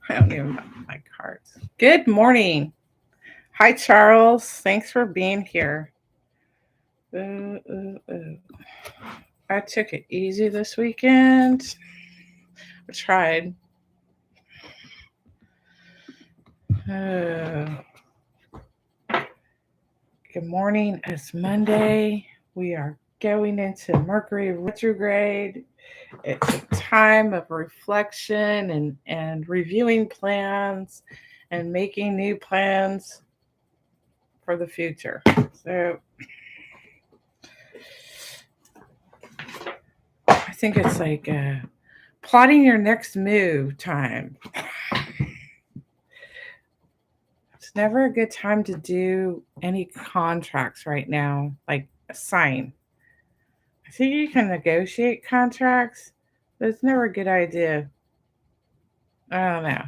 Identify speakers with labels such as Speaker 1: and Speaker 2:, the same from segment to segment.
Speaker 1: I don't even know my cards. Good morning. Hi, Charles. Thanks for being here. Ooh. I took it easy this weekend. I tried. Uh, Good morning. It's Monday. We are going into Mercury retrograde. It's a time of reflection and reviewing plans and making new plans for the future. So I think it's like plotting your next move time. It's never a good time to do any contracts right now, like sign. I think you can negotiate contracts, but it's never a good idea. I don't know.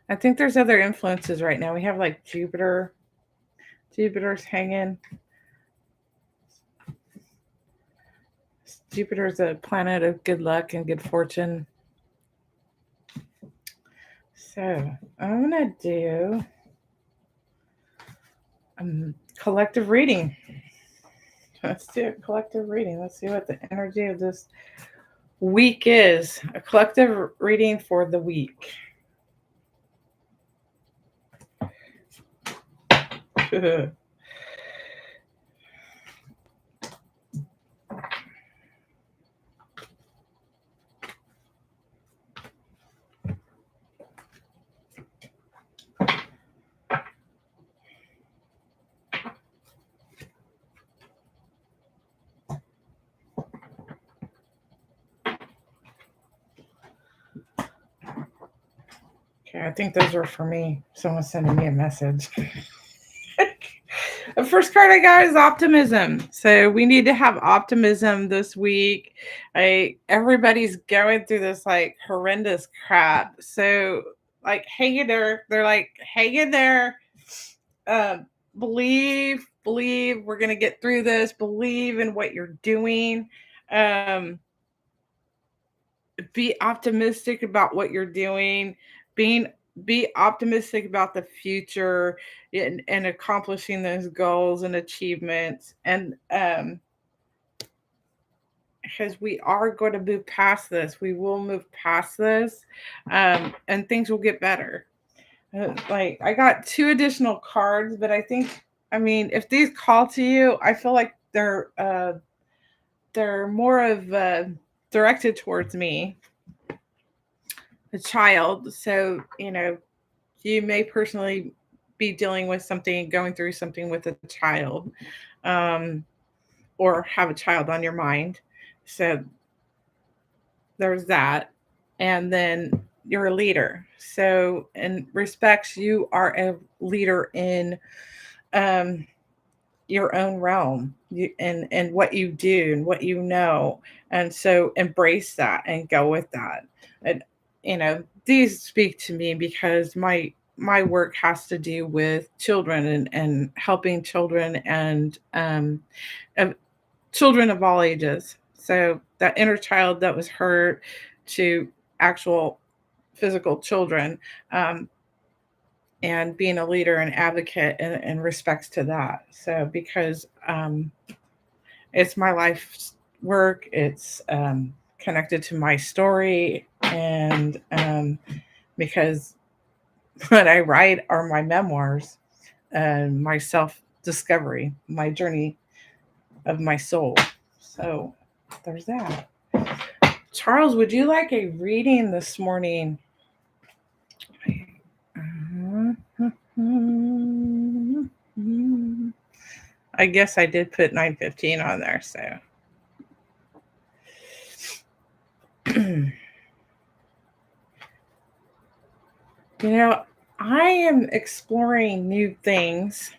Speaker 1: I think there's other influences right now. We have like Jupiter. Jupiter's hanging. Jupiter's a planet of good luck and good fortune. So I'm gonna do collective reading. Let's do a collective reading. Let's see what the energy of this week is. A collective reading for the week. Okay, I think those are for me. Someone's sending me a message. The first card I got is optimism. So we need to have optimism this week. Everybody's going through this like horrendous crap. So like hang in there. They're like hang in there. Uh, believe we're gonna get through this. Believe in what you're doing. Um, be optimistic about what you're doing. Being be optimistic about the future and accomplishing those goals and achievements and because we are going to move past this, we will move past this, and things will get better. Like I got two additional cards, but I think, I mean, if these call to you, I feel like they're more of directed towards me, a child. So you may personally be dealing with something, going through something with a child, um, or have a child on your mind. So there's that. And then you're a leader. So, in respects, you are a leader in um, your own realm, and what you do and what you know. And so embrace that and go with that. And, these speak to me because my work has to do with children and helping children and children of all ages. So that inner child that was hurt to actual physical children, um, and being a leader and advocate in respects to that. So because it's my life's work, it's connected to my story, and because what I write are my memoirs and my self discovery, my journey of my soul. So there's that. Charles, would you like a reading this morning? I guess I did put 9:15 on there, so you know, I am exploring new things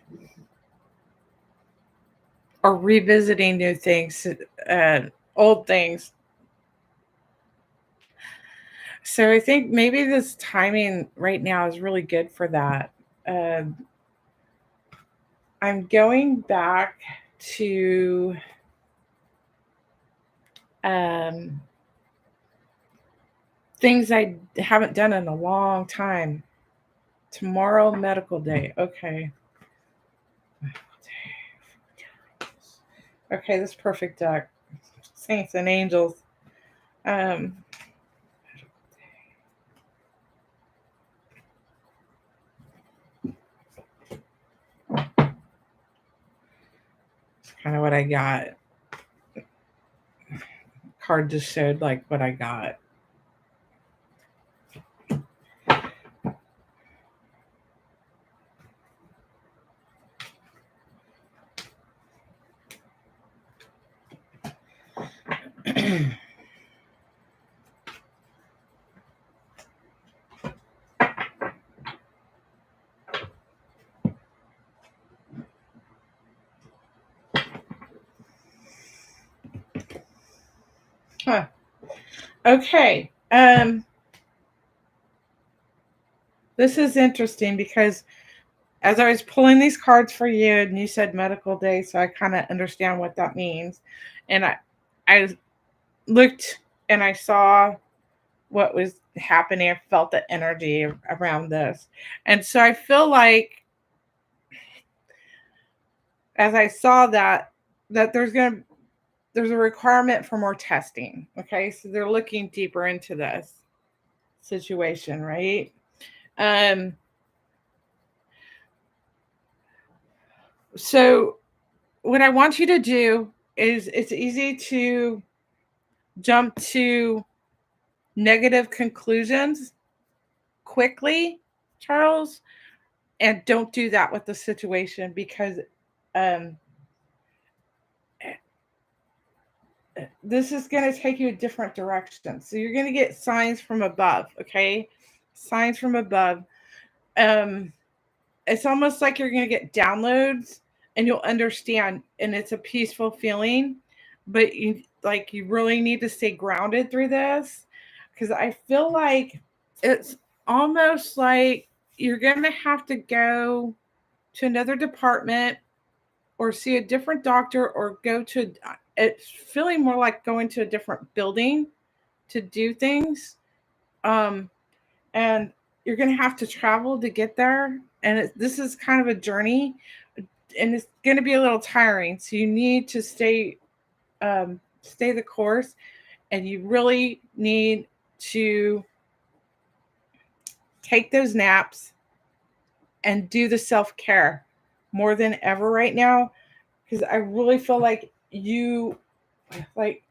Speaker 1: or revisiting new things, uh, old things. So I think maybe this timing right now is really good for that. Um, I'm going back to um, things I haven't done in a long time. Tomorrow, medical day. Okay. Okay, this perfect deck. Saints and angels. Um, kind of what I got. Card just showed like what I got. Huh. Okay. This is interesting because as I was pulling these cards for you, and you said medical day, so I kind of understand what that means. And I looked and I saw what was happening. I felt the energy around this. And so I feel like as I saw that there's a requirement for more testing. Okay. So they're looking deeper into this situation, right? Um, so what I want you to do is it's easy to jump to negative conclusions quickly, Charles, and don't do that with the situation because um, this is going to take you a different direction. So you're going to get signs from above, okay? Signs from above. Um, it's almost like you're going to get downloads and you'll understand, and it's a peaceful feeling, but you really need to stay grounded through this because I feel like it's almost like you're going to have to go to another department or see a different doctor or go to it's feeling more like going to a different building to do things. Um, and you're going to have to travel to get there. And this is kind of a journey and it's going to be a little tiring. So you need to stay the course and you really need to take those naps and do the self-care more than ever right now because I really feel like you like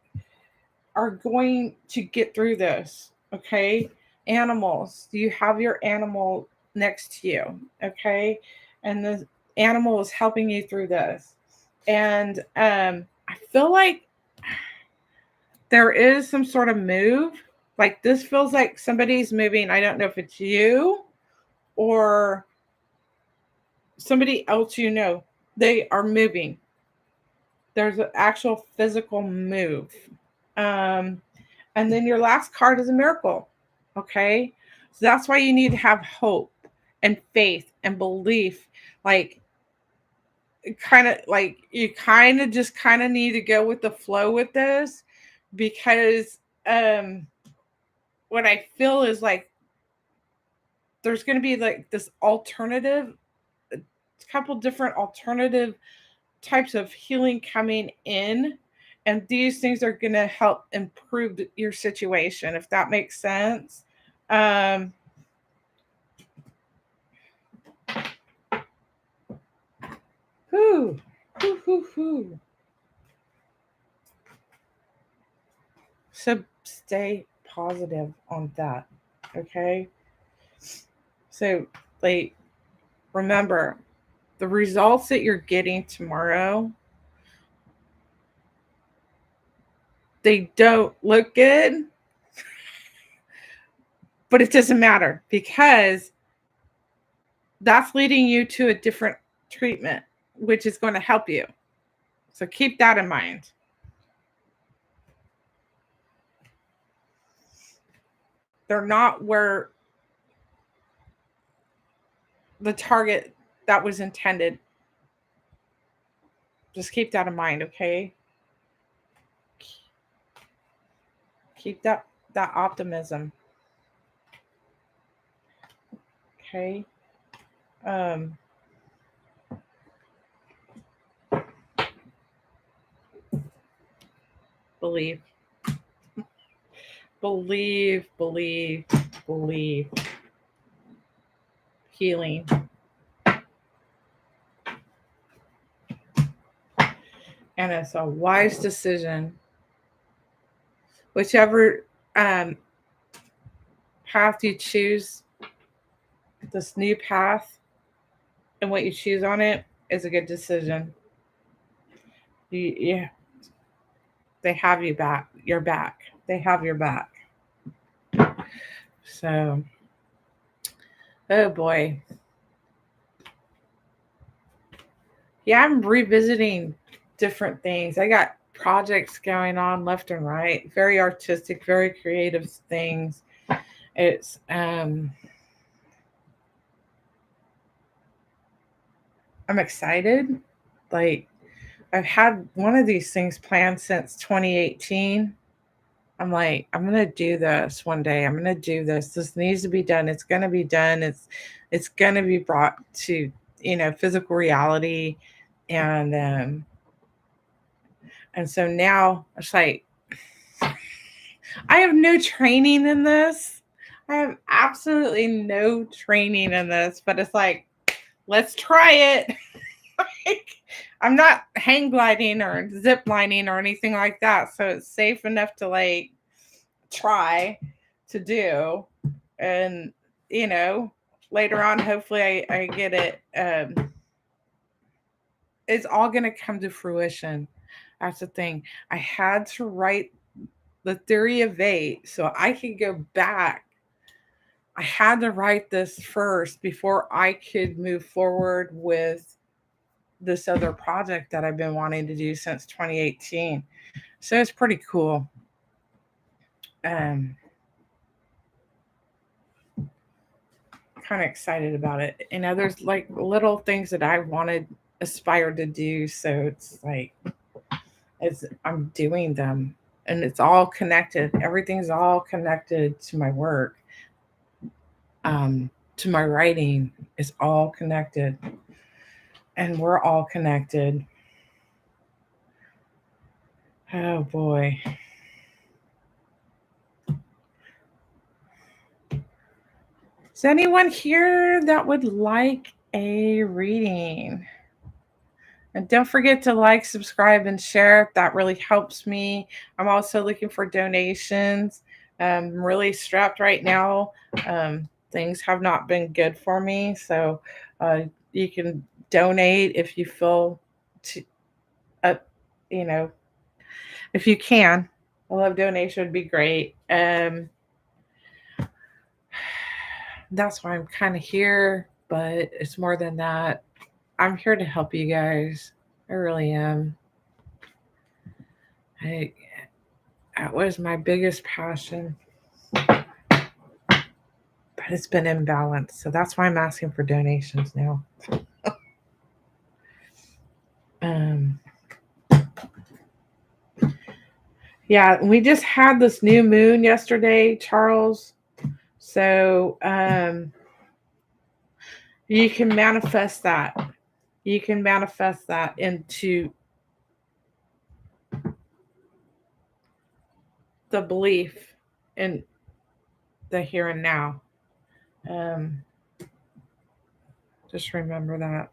Speaker 1: are going to get through this. Okay. Animals, you have your animal next to you. Okay. And the animal is helping you through this. And I feel like there is some sort of move. Like this feels like somebody's moving. I don't know if it's you or somebody else you know. They are moving. There's an actual physical move. Um, and then your last card is a miracle. Okay. So that's why you need to have hope and faith and belief. Like, kind of like you kind of just kind of need to go with the flow with this because what I feel is like there's going to be like this alternative, a couple different alternative types of healing coming in, and these things are going to help improve your situation, if that makes sense. um whew, whew. So stay positive on that. Okay. So like remember the results that you're getting tomorrow, they don't look good, but it doesn't matter because that's leading you to a different treatment, which is going to help you. So keep that in mind. They're not where the target that was intended. Just keep that in mind, okay? Keep that optimism. Okay. Believe, believe, believe, believe. Healing. And it's a wise decision. Whichever path you choose, this new path, and what you choose on it is a good decision. Yeah, they have you back. You're back. They have your back. So, oh boy. Yeah, I'm revisiting different things. I got projects going on left and right, very artistic, very creative things. It's I'm excited. Like, I've had one of these things planned since 2018. I'm like, I'm gonna do this one day. I'm gonna do this. This needs to be done. It's gonna be done. It's gonna be brought to, physical reality. And so now it's like, I have no training in this. I have absolutely no training in this, but it's like, let's try it. Like, I'm not hang gliding or zip lining or anything like that. So it's safe enough to like try to do. And, later on, hopefully I get it. It's all going to come to fruition. That's the thing. I had to write the theory of eight so I could go back. I had to write this first before I could move forward with this other project that I've been wanting to do since 2018. So it's pretty cool. Kind of excited about it. There's like little things that I wanted, aspired to do. So it's like, I'm doing them, and it's all connected. Everything's all connected to my work. To my writing is all connected, and we're all connected. Oh boy. Is anyone here that would like a reading? And don't forget to like, subscribe, and share. That really helps me. I'm also looking for donations. I'm really strapped right now. Things have not been good for me. So you can donate if you feel to, you know, if you can. A love donation would be great. That's why I'm kind of here, but it's more than that. I'm here to help you guys. I really am. That was my biggest passion, but it's been imbalanced. So that's why I'm asking for donations now. Yeah, we just had this new moon yesterday, Charles. So you can manifest that. You can manifest that into the belief in the here and now. Just remember that.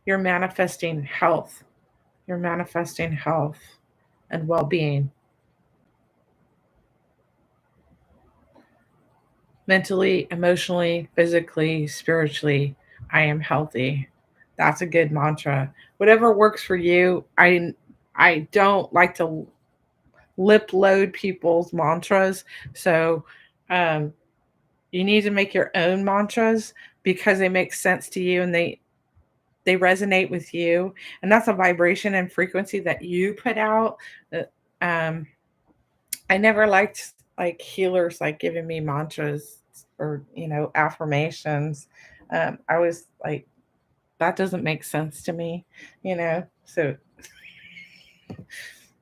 Speaker 1: You're manifesting health. You're manifesting health and well-being. Mentally, emotionally, physically, spiritually, I am healthy. That's a good mantra. Whatever works for you. I don't like to lip load people's mantras. So you need to make your own mantras because they make sense to you and they resonate with you. And that's a vibration and frequency that you put out. Um, I never liked like healers like giving me mantras or affirmations. I was like, that doesn't make sense to me, So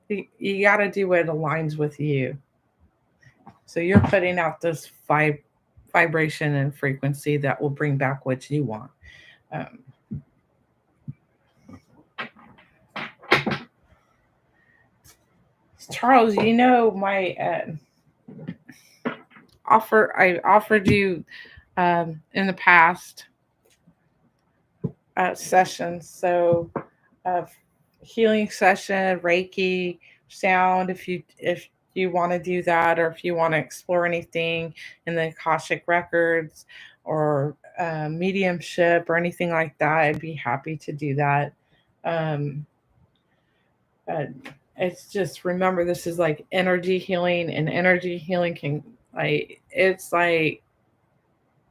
Speaker 1: you got to do what aligns with you. So you're putting out this vibration and frequency that will bring back what you want. Um, Charles, my I offered you in the past sessions. So, uh, healing session, Reiki, sound. If you want to do that, or if you want to explore anything in the Akashic records, or mediumship, or anything like that, I'd be happy to do that. Um, uh, it's just, remember, this is like energy healing, and energy healing can, it's like,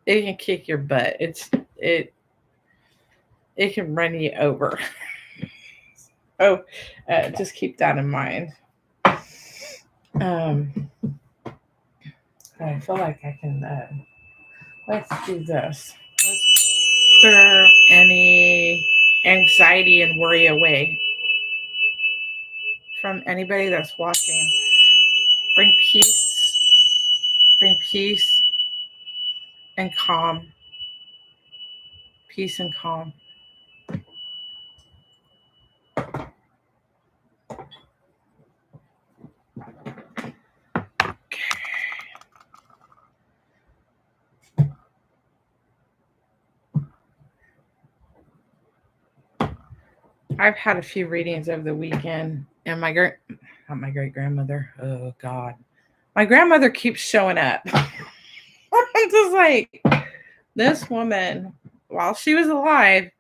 Speaker 1: it can kick your butt. It it can run you over. Oh, just keep that in mind. Um, I feel like I can. Let's do this. Let's clear any anxiety and worry away from anybody that's watching. Bring peace. Bring peace and calm. Peace and calm. I've had a few readings over the weekend, and not my great grandmother. Oh God, my grandmother keeps showing up. I'm just like, this woman, while she was alive,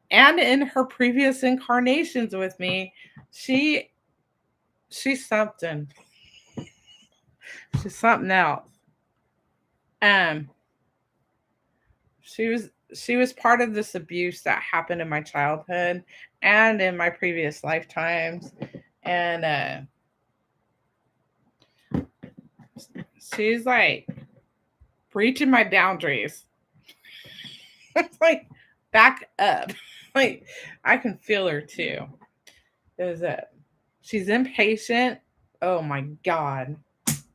Speaker 1: and in her previous incarnations with me, she's something. She's something else. Um, she was part of this abuse that happened in my childhood and in my previous lifetimes, and she's like breaching my boundaries. It's like, back up. Like, I can feel her too. Is it? She's impatient. Oh my God.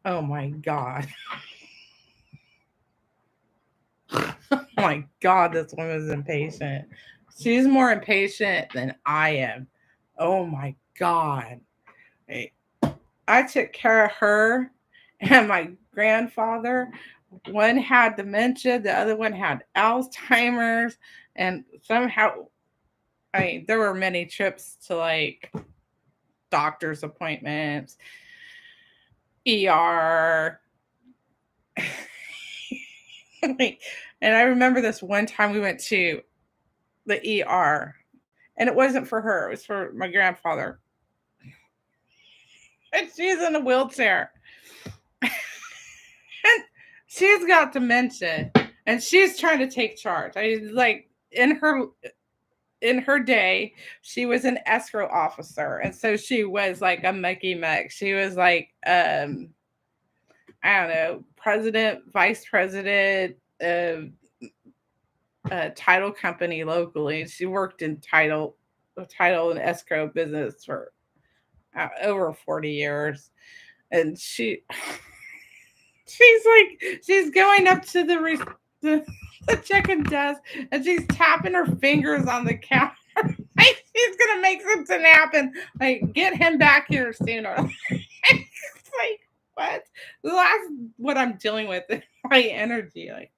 Speaker 1: Oh my God. Oh my God, this woman is impatient. She's more impatient than I am. Oh my God. I took care of her and my grandfather. One had dementia, the other one had Alzheimer's, and somehow, there were many trips to like doctor's appointments, ER. And I remember this one time we went to the ER, and it wasn't for her, it was for my grandfather. And she's in a wheelchair. And she's got dementia, and she's trying to take charge. Like, in her day, she was an escrow officer, and so she was like a mucky muck. She was like, I don't know, president, vice president of a title company locally. She worked in title and escrow business for over 40 years, and she's going up to the check-in desk, and she's tapping her fingers on the counter. Like, she's gonna make something happen. Like, get him back here sooner. It's like, what? That's what I'm dealing with in my energy. Like,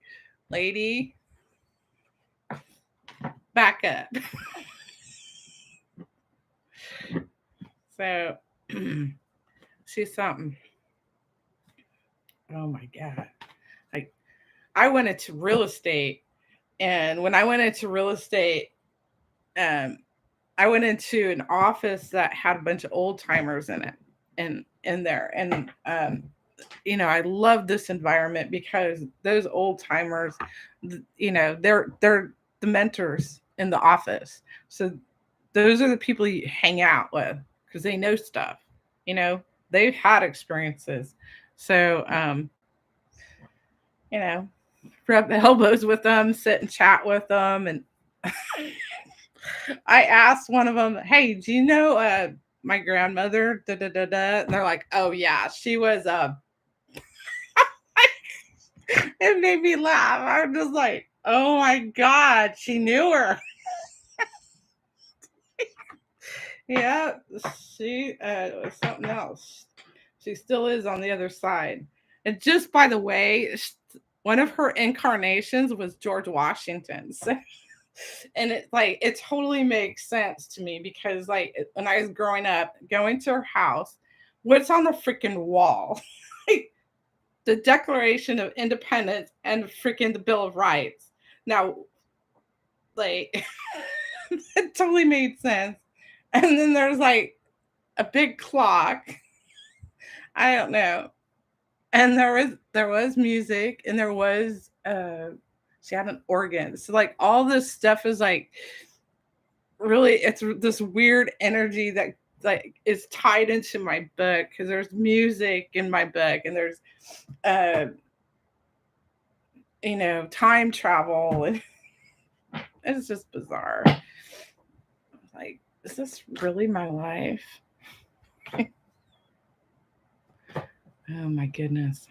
Speaker 1: lady, back up. So she's something. Oh my God. Like, I went into real estate, and when I went into real estate, I went into an office that had a bunch of old timers in it, and in there. And I love this environment because those old timers, they're the mentors in the office. So those are the people you hang out with because they know stuff. They've had experiences. So rub elbows with them, sit and chat with them. And I asked one of them, "Hey, do you know my grandmother?" Da, da, da, da. And they're like, "Oh yeah, she was It made me laugh. I'm just like, oh my God, she knew her. Yeah, she was something else. She still is on the other side. And just by the way, one of her incarnations was George Washington. So, and it like it totally makes sense to me because like when I was growing up, going to her house, what's on the freaking wall? Like, the Declaration of Independence and freaking the Bill of Rights. Now, like, it totally made sense. And then there's like a big clock. I don't know. And there was music and there was she had an organ. So like all this stuff is like really it's this weird energy that like is tied into my book because there's music in my book and there's uh time travel and it's just bizarre. Like, is this really my life? Oh my goodness.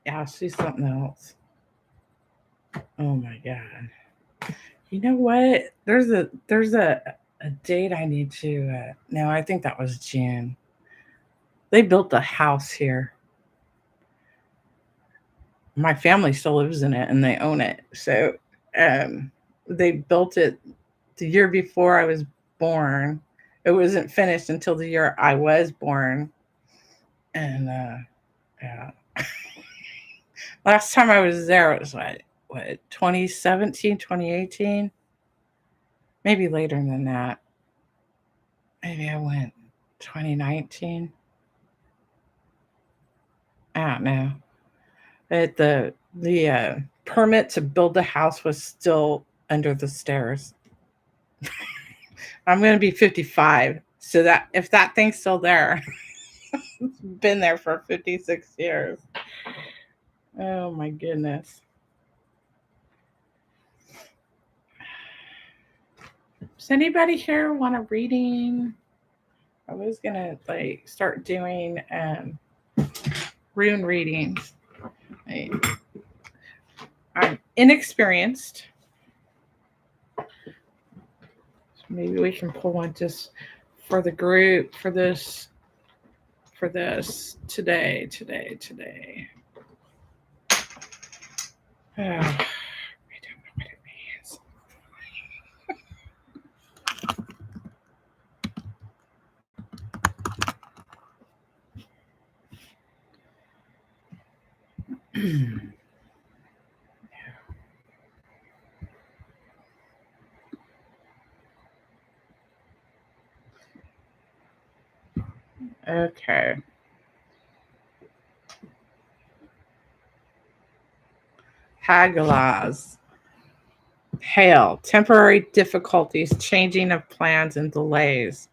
Speaker 1: Yeah, she's something else. Oh my God. You know what? There's a date I need to no, I think that was June. They built a house here. My family still lives in it and they own it. So um they built it the year before I was born. It wasn't finished until the year I was born. And yeah. Last time I was there it was what 2017, 2018? Maybe later than that. Maybe I went 2019. I don't know. But the permit to build the house was still under the stairs. I'm going to be 55. So that if that thing's still there, it's been there for 56 years. Oh my goodness. Does anybody here want a reading? I was gonna like start doing rune readings. I'm inexperienced. So maybe we can pull one just for the group for this today. Oh, I don't know what it means. Okay. Hagalaz. Hail. Temporary difficulties, changing of plans and delays.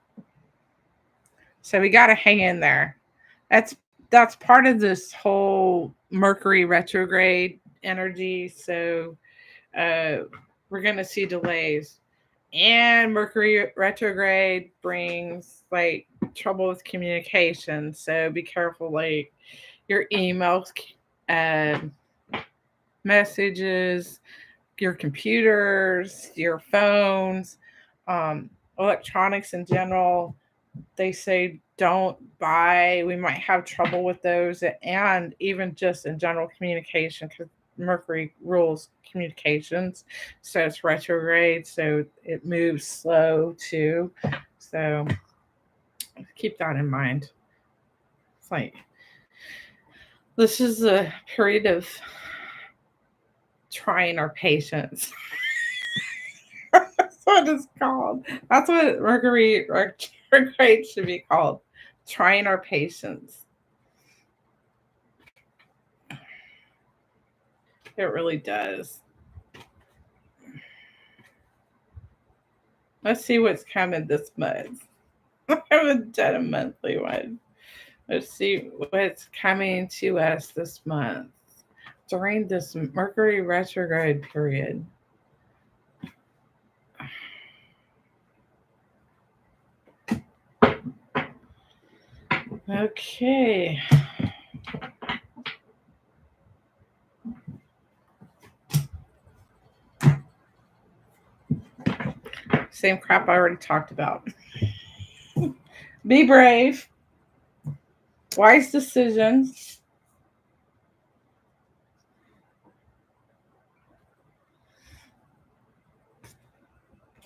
Speaker 1: So we got to hang in there. That's part of this whole Mercury retrograde energy. So uh, we're going to see delays. And Mercury retrograde brings like trouble with communication. So be careful, like your emails, uh, messages, your computers, your phones, electronics in general. They say don't buy. We might have trouble with those, and even just in general communication because Mercury rules communications. So it's retrograde, so it moves slow too. So keep that in mind. It's like this is a period of trying our patience. That's what it's called. That's what Mercury retrograde should be called. Trying our patience. It really does. Let's see what's coming this month. I haven't done a monthly one. Let's see what's coming to us this month during this Mercury retrograde period. Okay. Same crap I already talked about. Be brave. Wise decisions.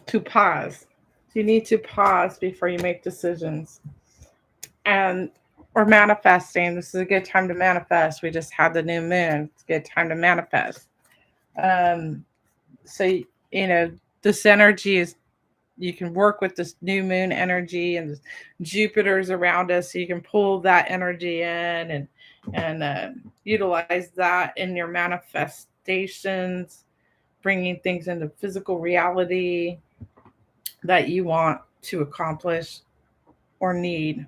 Speaker 1: To pause. You need to pause before you make decisions. And we're manifesting. This is a good time to manifest. We just had the new moon. It's a good time to manifest. Um, so, this energy is, you can work with this new moon energy and Jupiter's around us. So you can pull that energy in and utilize that in your manifestations, bringing things into physical reality that you want to accomplish or need.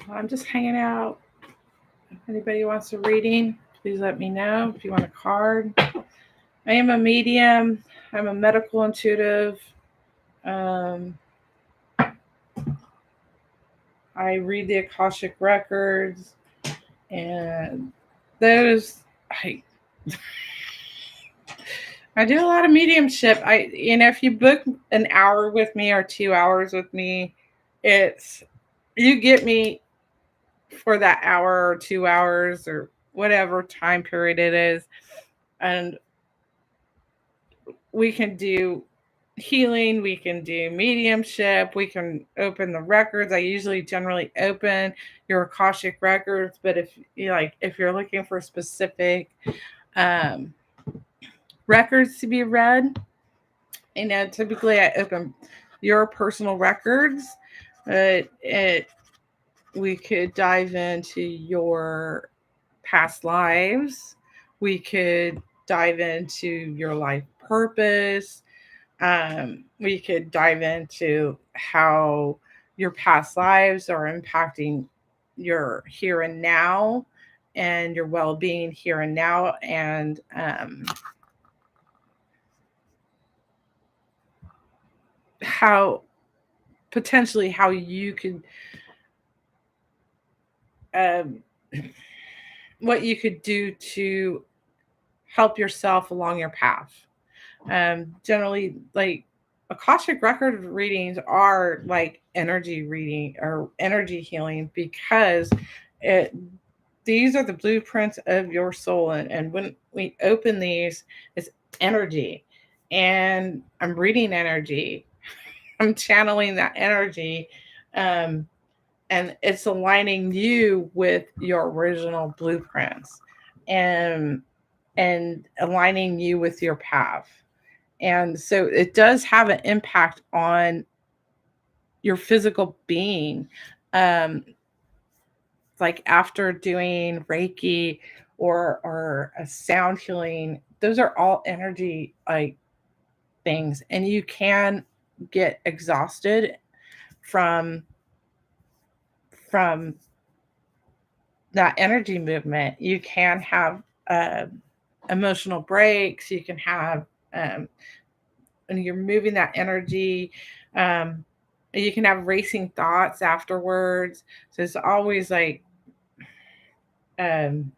Speaker 1: I'm just hanging out. If anybody wants a reading, please let me know. If you want a card, I am a medium. I'm a medical intuitive. Um, I read the Akashic records, and those I I do a lot of mediumship. If you book an hour with me or 2 hours with me, it's you get me for that hour or 2 hours or whatever time period it is, and we can do healing, we can do mediumship, we can open the records. I usually generally open your Akashic records, but if you're looking for specific um, records to be read, typically I open your personal records. We could dive into your past lives. We could dive into your life purpose. We could dive into how your past lives are impacting your here and now and your well-being here and now, and how potentially how you could um, what you could do to help yourself along your path. Generally, like Akashic record readings are like energy reading or energy healing, because it these are the blueprints of your soul, and when we open these, it's energy, and I'm reading energy. I'm channeling that energy, um, and it's aligning you with your original blueprints, and aligning you with your path. And so it does have an impact on your physical being. Um, like after doing Reiki or a sound healing, those are all energy like things, and you can get exhausted from from that energy movement. You can have emotional breaks. You can have and you're moving that energy. Um, you can have racing thoughts afterwards. So it's always like um,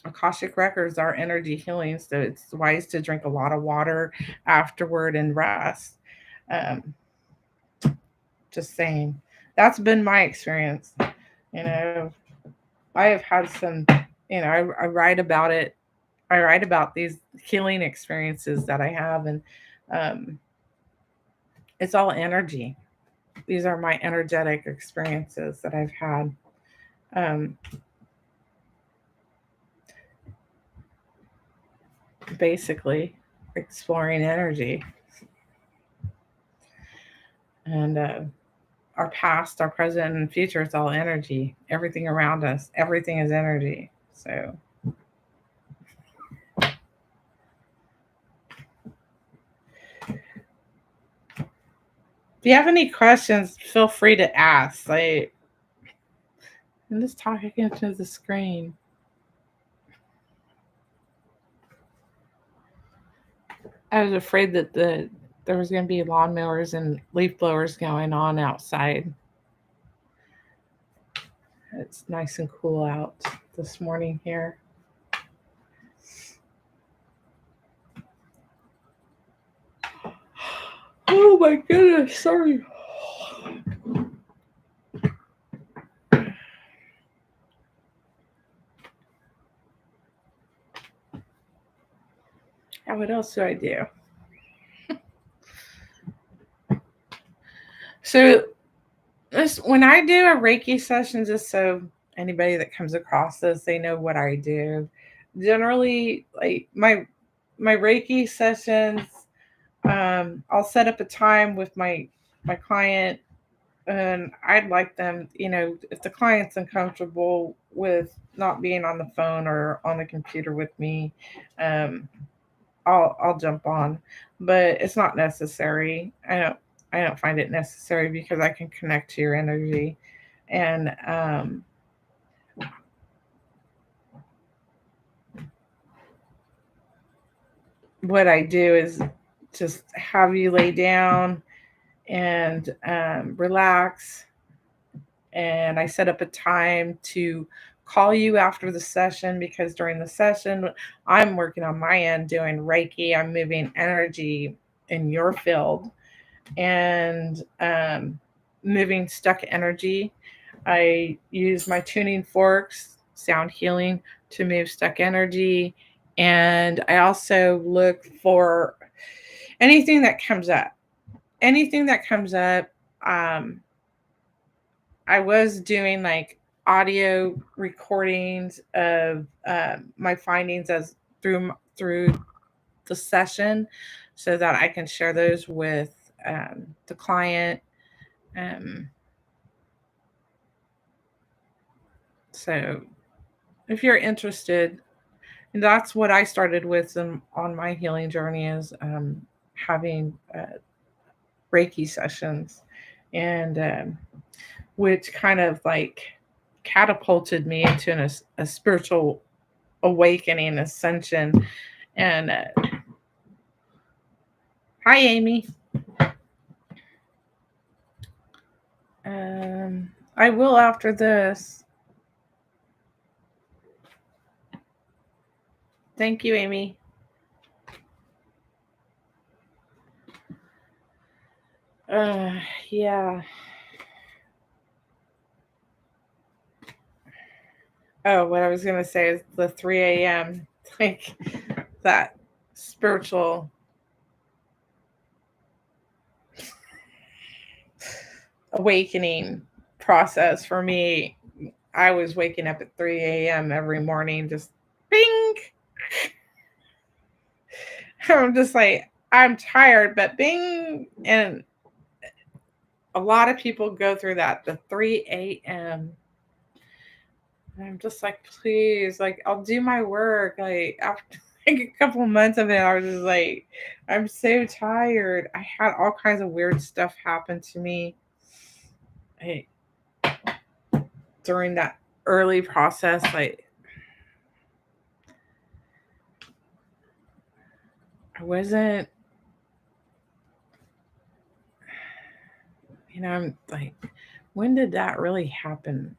Speaker 1: Akashic records are energy healing. So it's wise to drink a lot of water afterward and rest. Um, just saying. That's been my experience. You know, I have had some, I write about it. I write about these healing experiences that I have, and um, it's all energy. These are my energetic experiences that I've had. Um, Basically, exploring energy. And our past, our present, and future is all energy. Everything around us, everything is energy. So, if you have any questions, feel free to ask. Like, I'm just talking into the screen. I was afraid that there was going to be lawnmowers and leaf blowers going on outside. It's nice and cool out this morning here. Oh my goodness, sorry. Now, what else do I do? So, when I do a Reiki session, just so anybody that comes across this, they know what I do. Generally, like my Reiki sessions, I'll set up a time with my client, and I'd like them, if the client's uncomfortable with not being on the phone or on the computer with me, um, I'll jump on, but it's not necessary. I don't find it necessary because I can connect to your energy, and what I do is just have you lay down and relax, and I set up a time to call you after the session because during the session I'm working on my end doing Reiki. I'm moving energy in your field and moving stuck energy. I use my tuning forks, sound healing, to move stuck energy. And I also look for anything that comes up. Anything that comes up. Um, I was doing like audio recordings of my findings as through the session, so that I can share those with the client. Um, so if you're interested, and that's what I started with on my healing journey is having Reiki sessions, and which kind of like catapulted me into a spiritual awakening, ascension. And hi, Amy. I will after this. Thank you, Amy. Yeah. Oh, what I was gonna say is the 3 a.m. like that spiritual awakening process for me. I was waking up at 3 a.m. every morning, just bing. I'm just like, I'm tired, but bing. And a lot of people go through that, the 3 a.m. And I'm just like, please, like, I'll do my work. Like, after like a couple of months of it, I was just like, I'm so tired. I had all kinds of weird stuff happen to me during that early process. Like, I wasn't, I'm like, when did that really happen?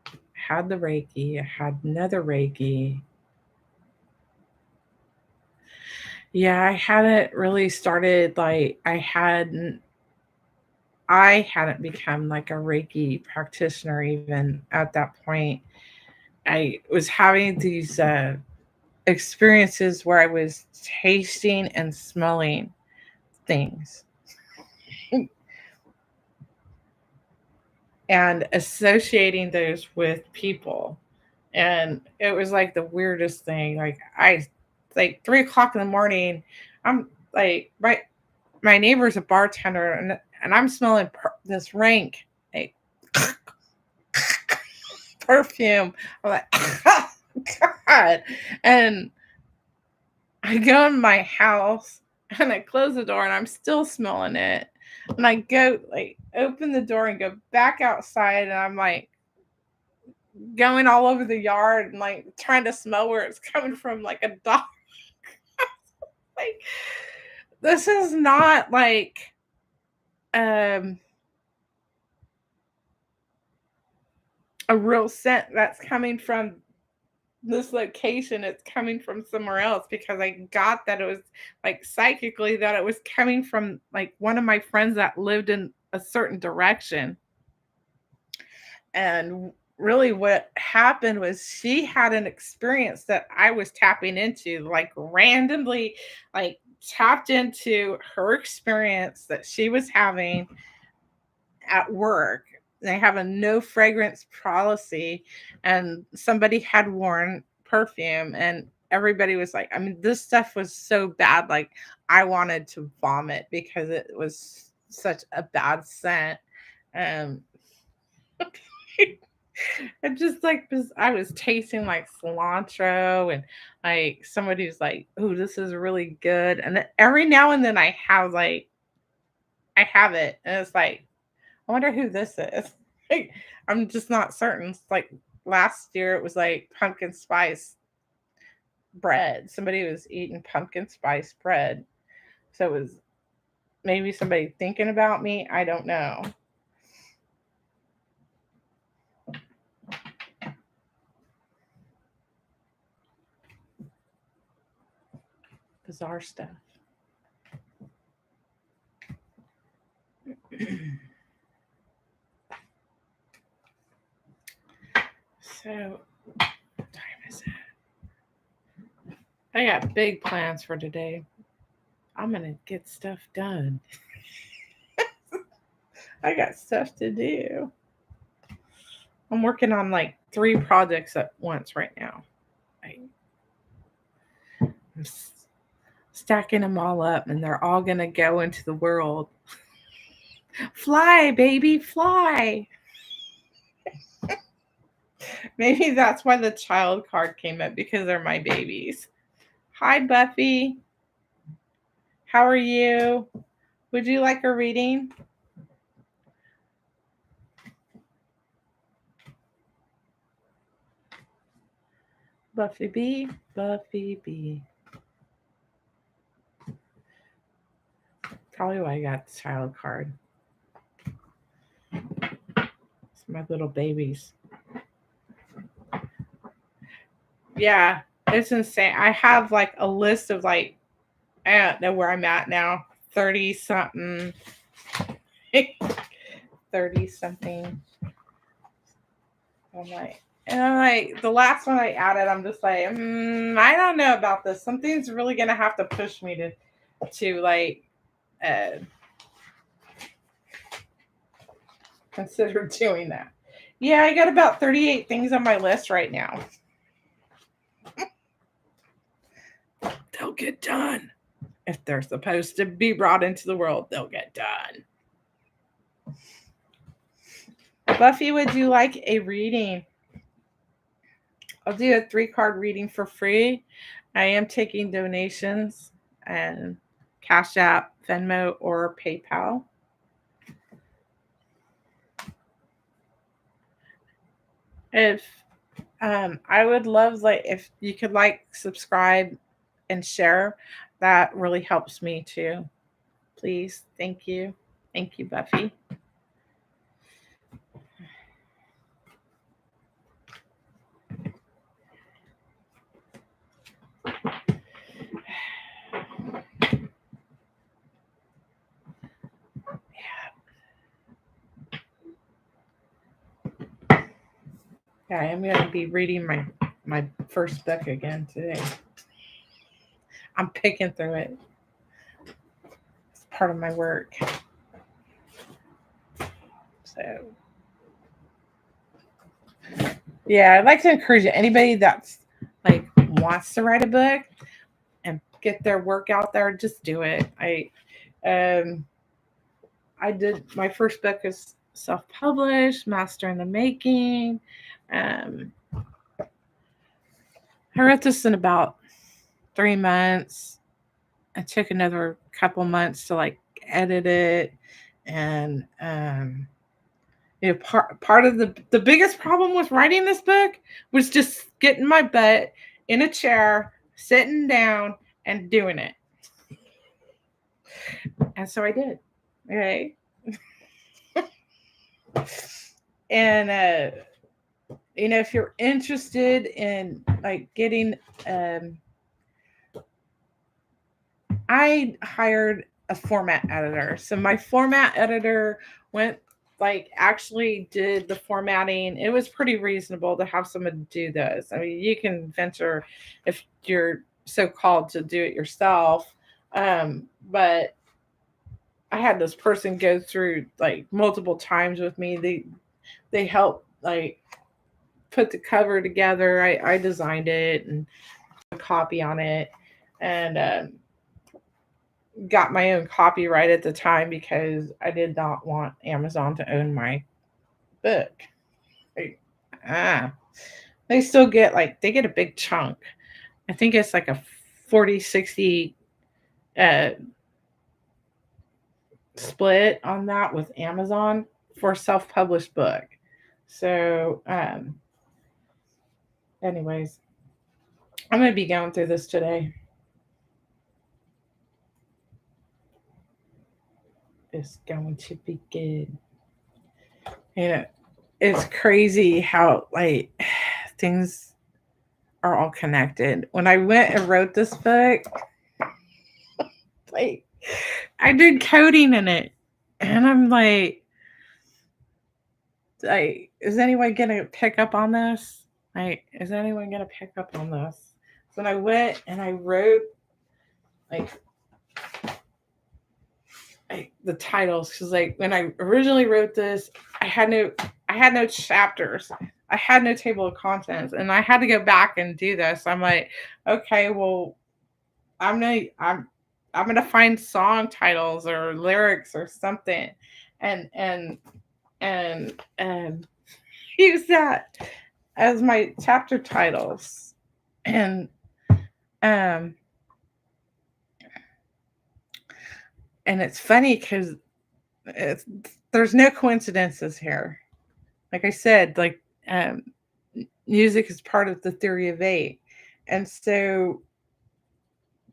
Speaker 1: I had the Reiki, I had another Reiki. Yeah, I hadn't really started, like, I hadn't become like a Reiki practitioner even at that point. I was having these experiences where I was tasting and smelling things and associating those with people. And it was like the weirdest thing. Like, 3 o'clock in the morning, I'm like, right. my neighbor's a bartender, and I'm smelling this rank like perfume. I'm like, oh, God. And I go in my house and I close the door and I'm still smelling it. And I go like open the door and go back outside and I'm like going all over the yard and like trying to smell where it's coming from like a dog. Like this is not like um a real scent that's coming from this location. It's coming from somewhere else because I got that it was like psychically that it was coming from like one of my friends that lived in a certain direction. And really what happened was she had an experience that I was tapping into, like randomly, like tapped into her experience that she was having at work. They have a no fragrance policy, and somebody had worn perfume, and everybody was like, I mean, this stuff was so bad. Like, I wanted to vomit because it was such a bad scent. Um, it just like I was tasting like cilantro, and like somebody was like, "Oh, this is really good." And every now and then I have it, and it's like, I wonder who this is. Like, I'm just not certain. It's like last year, it was like pumpkin spice bread. Somebody was eating pumpkin spice bread. So it was maybe somebody thinking about me. I don't know. Bizarre stuff. So, what time is it? I got big plans for today. I'm going to get stuff done. I got stuff to do. I'm working on like 3 projects at once right now. I'm stacking them all up and they're all going to go into the world. Fly, baby, fly. Maybe that's why the child card came up, because they're my babies. Hi, Buffy. How are you? Would you like a reading? Buffy B, Buffy B. Probably why I got the child card. It's my little babies. Yeah, it's insane. I have like a list of like, I don't know where I'm at now. 30 something. 30 something. I'm like, the last one I added, I'm just like, I don't know about this. Something's really gonna have to push me to like consider doing that. Yeah, I got about 38 things on my list right now. They'll get done. If they're supposed to be brought into the world, they'll get done. Buffy, would you like a reading? I'll do a 3-card reading for free. I am taking donations and Cash App, Venmo, or PayPal. If I would love like if you could like, subscribe, and share. That really helps me too. Please, thank you, Buffy. Yeah, I'm going to be reading my first book again today. I'm picking through it. It's part of my work. So, yeah, I'd like to encourage anybody that's like wants to write a book and get their work out there. Just do it. Um, I did my first book is self-published, Master in the Making. Um, I wrote this in about 3 months. It took another couple months to like edit it, and part of the biggest problem with writing this book was just getting my butt in a chair, sitting down, and doing it. And so I did. Okay. And if you're interested in like getting I hired a format editor. So my format editor went actually did the formatting. It was pretty reasonable to have someone do this. I mean, you can venture if you're so called to do it yourself. But I had this person go through like multiple times with me. They helped like put the cover together. I designed it and a copy on it, and got my own copyright at the time because I did not want Amazon to own my book. Like, they still get they get a big chunk. I think it's like a 40-60 uh, split on that with Amazon for a self-published book. So, anyways, I'm going to be going through this today. It's going to be good. It's crazy how things are all connected. When I went and wrote this book, I did coding in it, and I'm is anyone gonna pick up on this? Is anyone gonna pick up on this? So when I went and I wrote the titles, because when I originally wrote this, I had no chapters. I had no table of contents, and I had to go back and do this. I'm like, okay, well, I'm gonna find song titles or lyrics or something, and use that as my chapter titles, and it's funny because there's no coincidences here. Like I said, music is part of the theory of eight, and so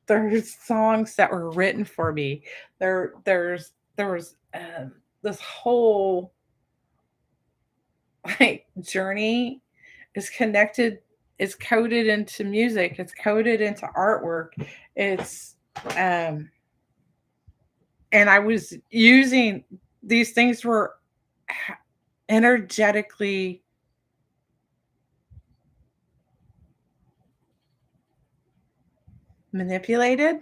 Speaker 1: there's songs that were written for me. There was this whole journey is connected, is coded into music, it's coded into artwork. It's and I was using these things were energetically manipulated.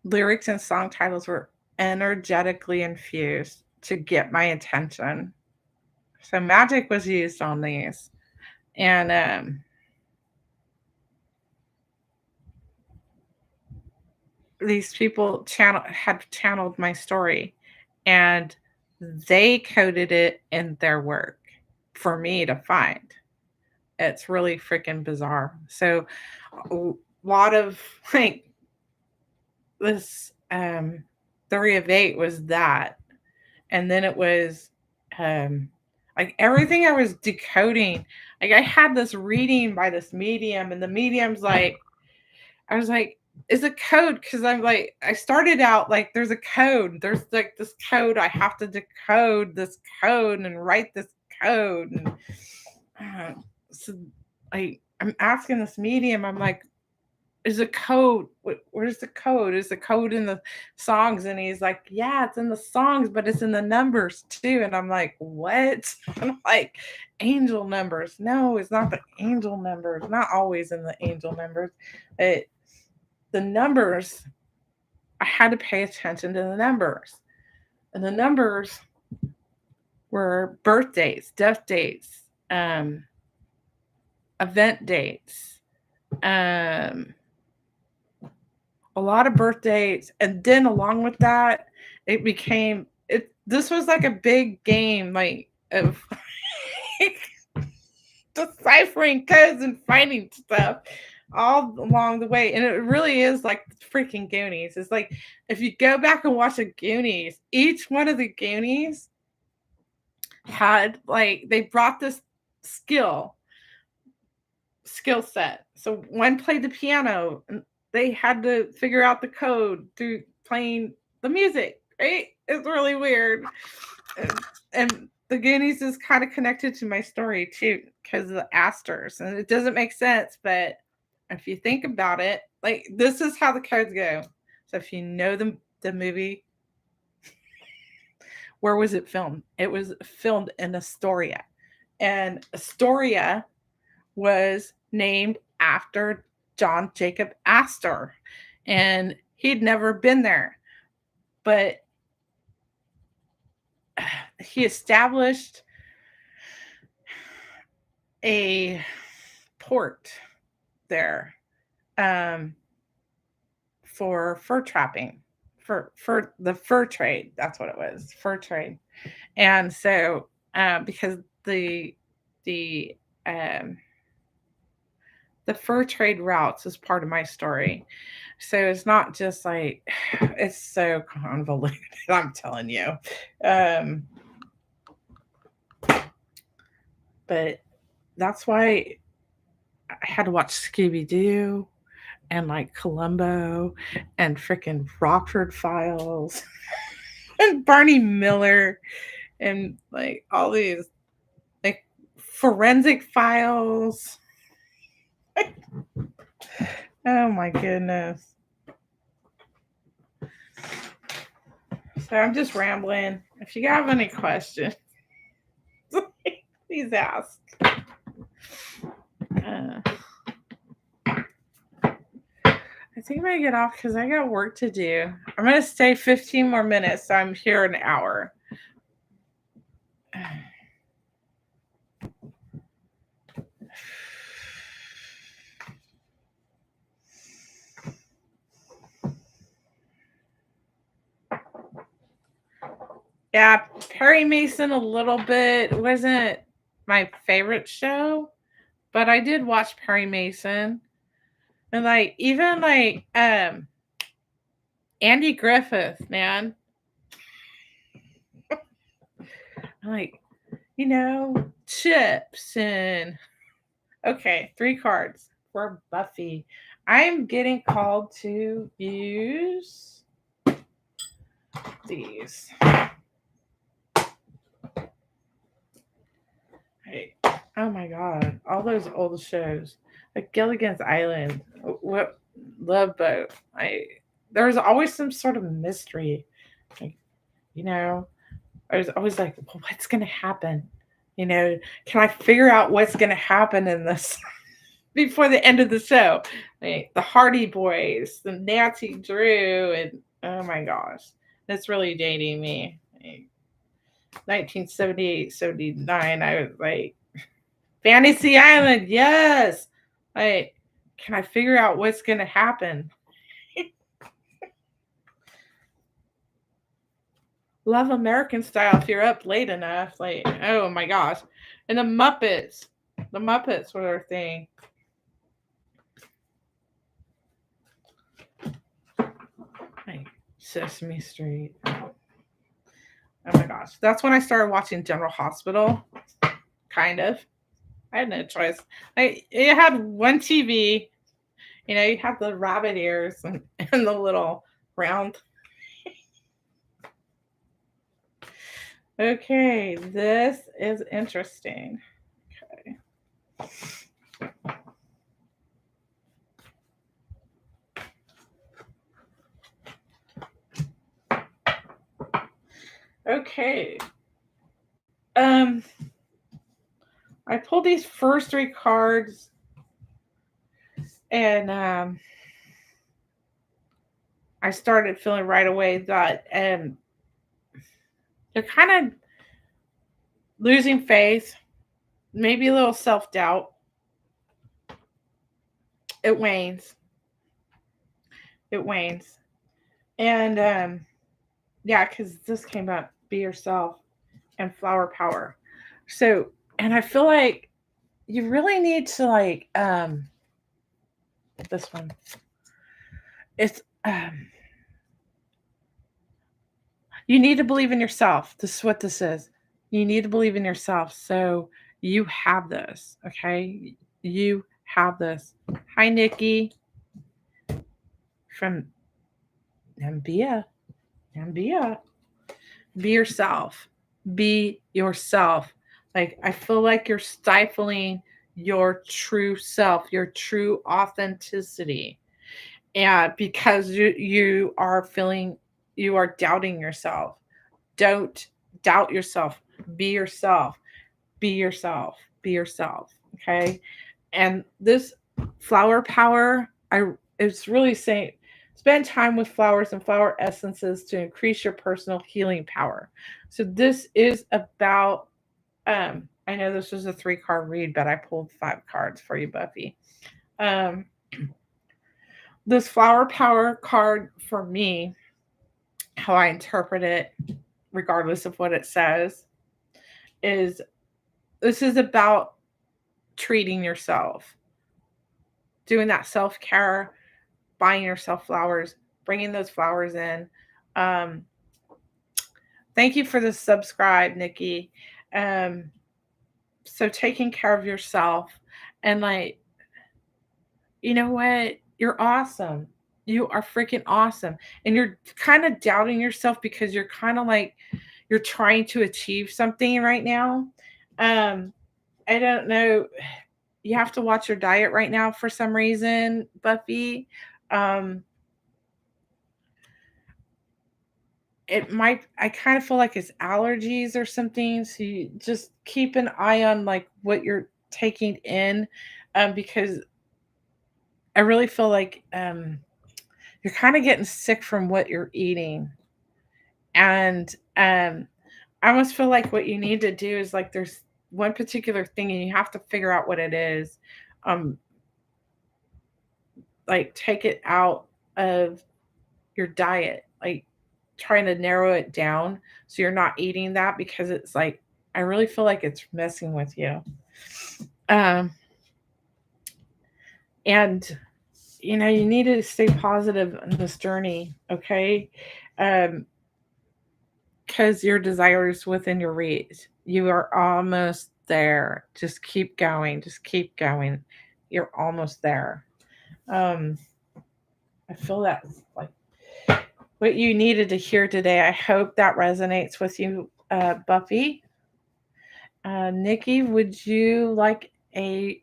Speaker 1: Lyrics and song titles were energetically infused to get my attention. So magic was used on these. And these people had channeled my story, and they coded it in their work for me to find. It's really freaking bizarre. So a lot of this theory of eight was that, and then it was everything I was decoding. I had this reading by this medium, and the medium's I was like, is a code, because I started out there's a code. There's this code. I have to decode this code and write this code. And so I'm asking this medium, I'm like, is a code? Where's the code? Is the code in the songs? And he's like, yeah, it's in the songs, but it's in the numbers too. And I'm like, what? And I'm like, angel numbers. No, it's not the angel numbers. Not always in the angel numbers. The numbers, I had to pay attention to the numbers. And the numbers were birth dates, death dates, event dates, a lot of birth dates, and then along with that, it became it. This was like a big game, like of deciphering codes and finding stuff all along the way. And it really is like freaking Goonies. It's like if you go back and watch the Goonies, each one of the Goonies had like they brought this skill set. So one played the piano and they had to figure out the code through playing the music, right? It's really weird. And the Goonies is kind of connected to my story too, because of the Astors. And it doesn't make sense, but if you think about it, like this is how the codes go. So if you know the movie, where was it filmed? It was filmed in Astoria. And Astoria was named after John Jacob Astor. And he'd never been there. But he established a port there for fur trapping, for the fur trade. That's what it was, fur trade. And so because the um, the fur trade routes is part of my story. So it's not just like it's so convoluted. I'm telling you. But that's why I had to watch Scooby Doo and like Columbo and freaking Rockford Files and Barney Miller and like all these like forensic files. Oh my goodness. So I'm just rambling. If you have any questions, please ask. I think I'm going to get off because I got work to do. I'm going to stay 15 more minutes, so I'm here an hour. Yeah, Perry Mason a little bit. It wasn't my favorite show, but I did watch Perry Mason. And like even like Andy Griffith, man. Like, chips and okay, 3 cards for Buffy. I'm getting called to use these. Hey, oh my god, all those old shows, like Gilligan's Island, what Love Boat. There's always some sort of mystery, like I was always like, well, what's gonna happen? Can I figure out what's gonna happen in this before the end of the show? Like the Hardy Boys, the Nancy Drew, and oh my gosh, that's really dating me. Like, 1978, 79, I was like, Fantasy Island, yes. Like, can I figure out what's gonna happen? Love American Style if you're up late enough. Like, oh my gosh. And the Muppets. The Muppets were their thing. Like, Sesame Street. Oh my gosh. That's when I started watching General Hospital. Kind of. I had no choice. You had one TV. You had the rabbit ears and the little round. Okay, this is interesting. Okay. I pulled these first 3 cards and I started feeling right away that they're kind of losing faith, maybe a little self-doubt. It wanes. It wanes. And yeah, because this came up, be yourself and flower power. So, and I feel like you really need to like this one. It's you need to believe in yourself. This is what this is. You need to believe in yourself. So you have this, okay? You have this. Hi, Nikki from Nambia. Nambia. Be yourself. Be yourself. Like, I feel like you're stifling your true self, your true authenticity. And because you are feeling, you are doubting yourself. Don't doubt yourself. Be yourself. Be yourself. Be yourself. Okay. And this flower power, it's really saying spend time with flowers and flower essences to increase your personal healing power. So this is about I know this was a 3-card read, but I pulled 5 cards for you, Buffy. Um this flower power card for me, how I interpret it, regardless of what it says, is this is about treating yourself, doing that self care, buying yourself flowers, bringing those flowers in. Um, thank you for the subscribe, Nikki. Um, so taking care of yourself and like, you know what? You're awesome. You are freaking awesome. And you're kind of doubting yourself because you're kind of like you're trying to achieve something right now. Um, I don't know. You have to watch your diet right now for some reason, Buffy. Um, it might, I kind of feel like it's allergies or something. So you just keep an eye on like what you're taking in, because I really feel like you're kind of getting sick from what you're eating. And I almost feel like what you need to do is like there's one particular thing and you have to figure out what it is. Um, like take it out of your diet, like trying to narrow it down so you're not eating that because it's like I really feel like it's messing with you. Um, and you need to stay positive in this journey, okay? Because your desire is within your reach. You are almost there. Just keep going. Just keep going. You're almost there. Um, I feel that's like what you needed to hear today. I hope that resonates with you, Buffy. Nikki, would you like a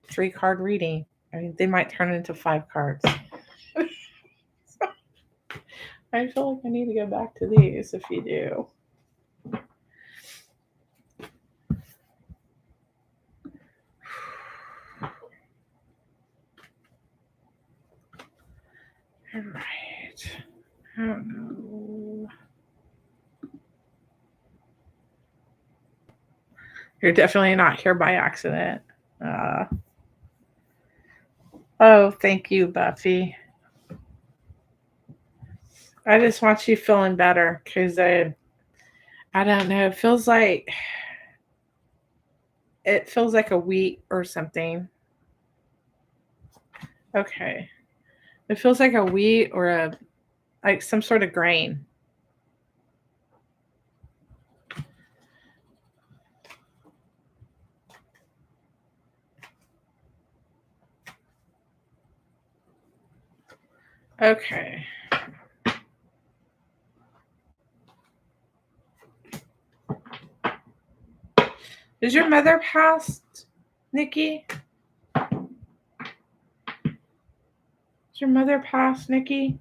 Speaker 1: 3-card reading? I mean, they might turn into 5 cards. I feel like I need to go back to these if you do. All right. I don't know. You're definitely not here by accident. Uh, oh, thank you, Buffy. I just want you feeling better because I don't know. It feels like a wheat or something. Okay, it feels like a wheat or a like some sort of grain. Okay. Is your mother passed, Nikki? Is your mother passed, Nikki?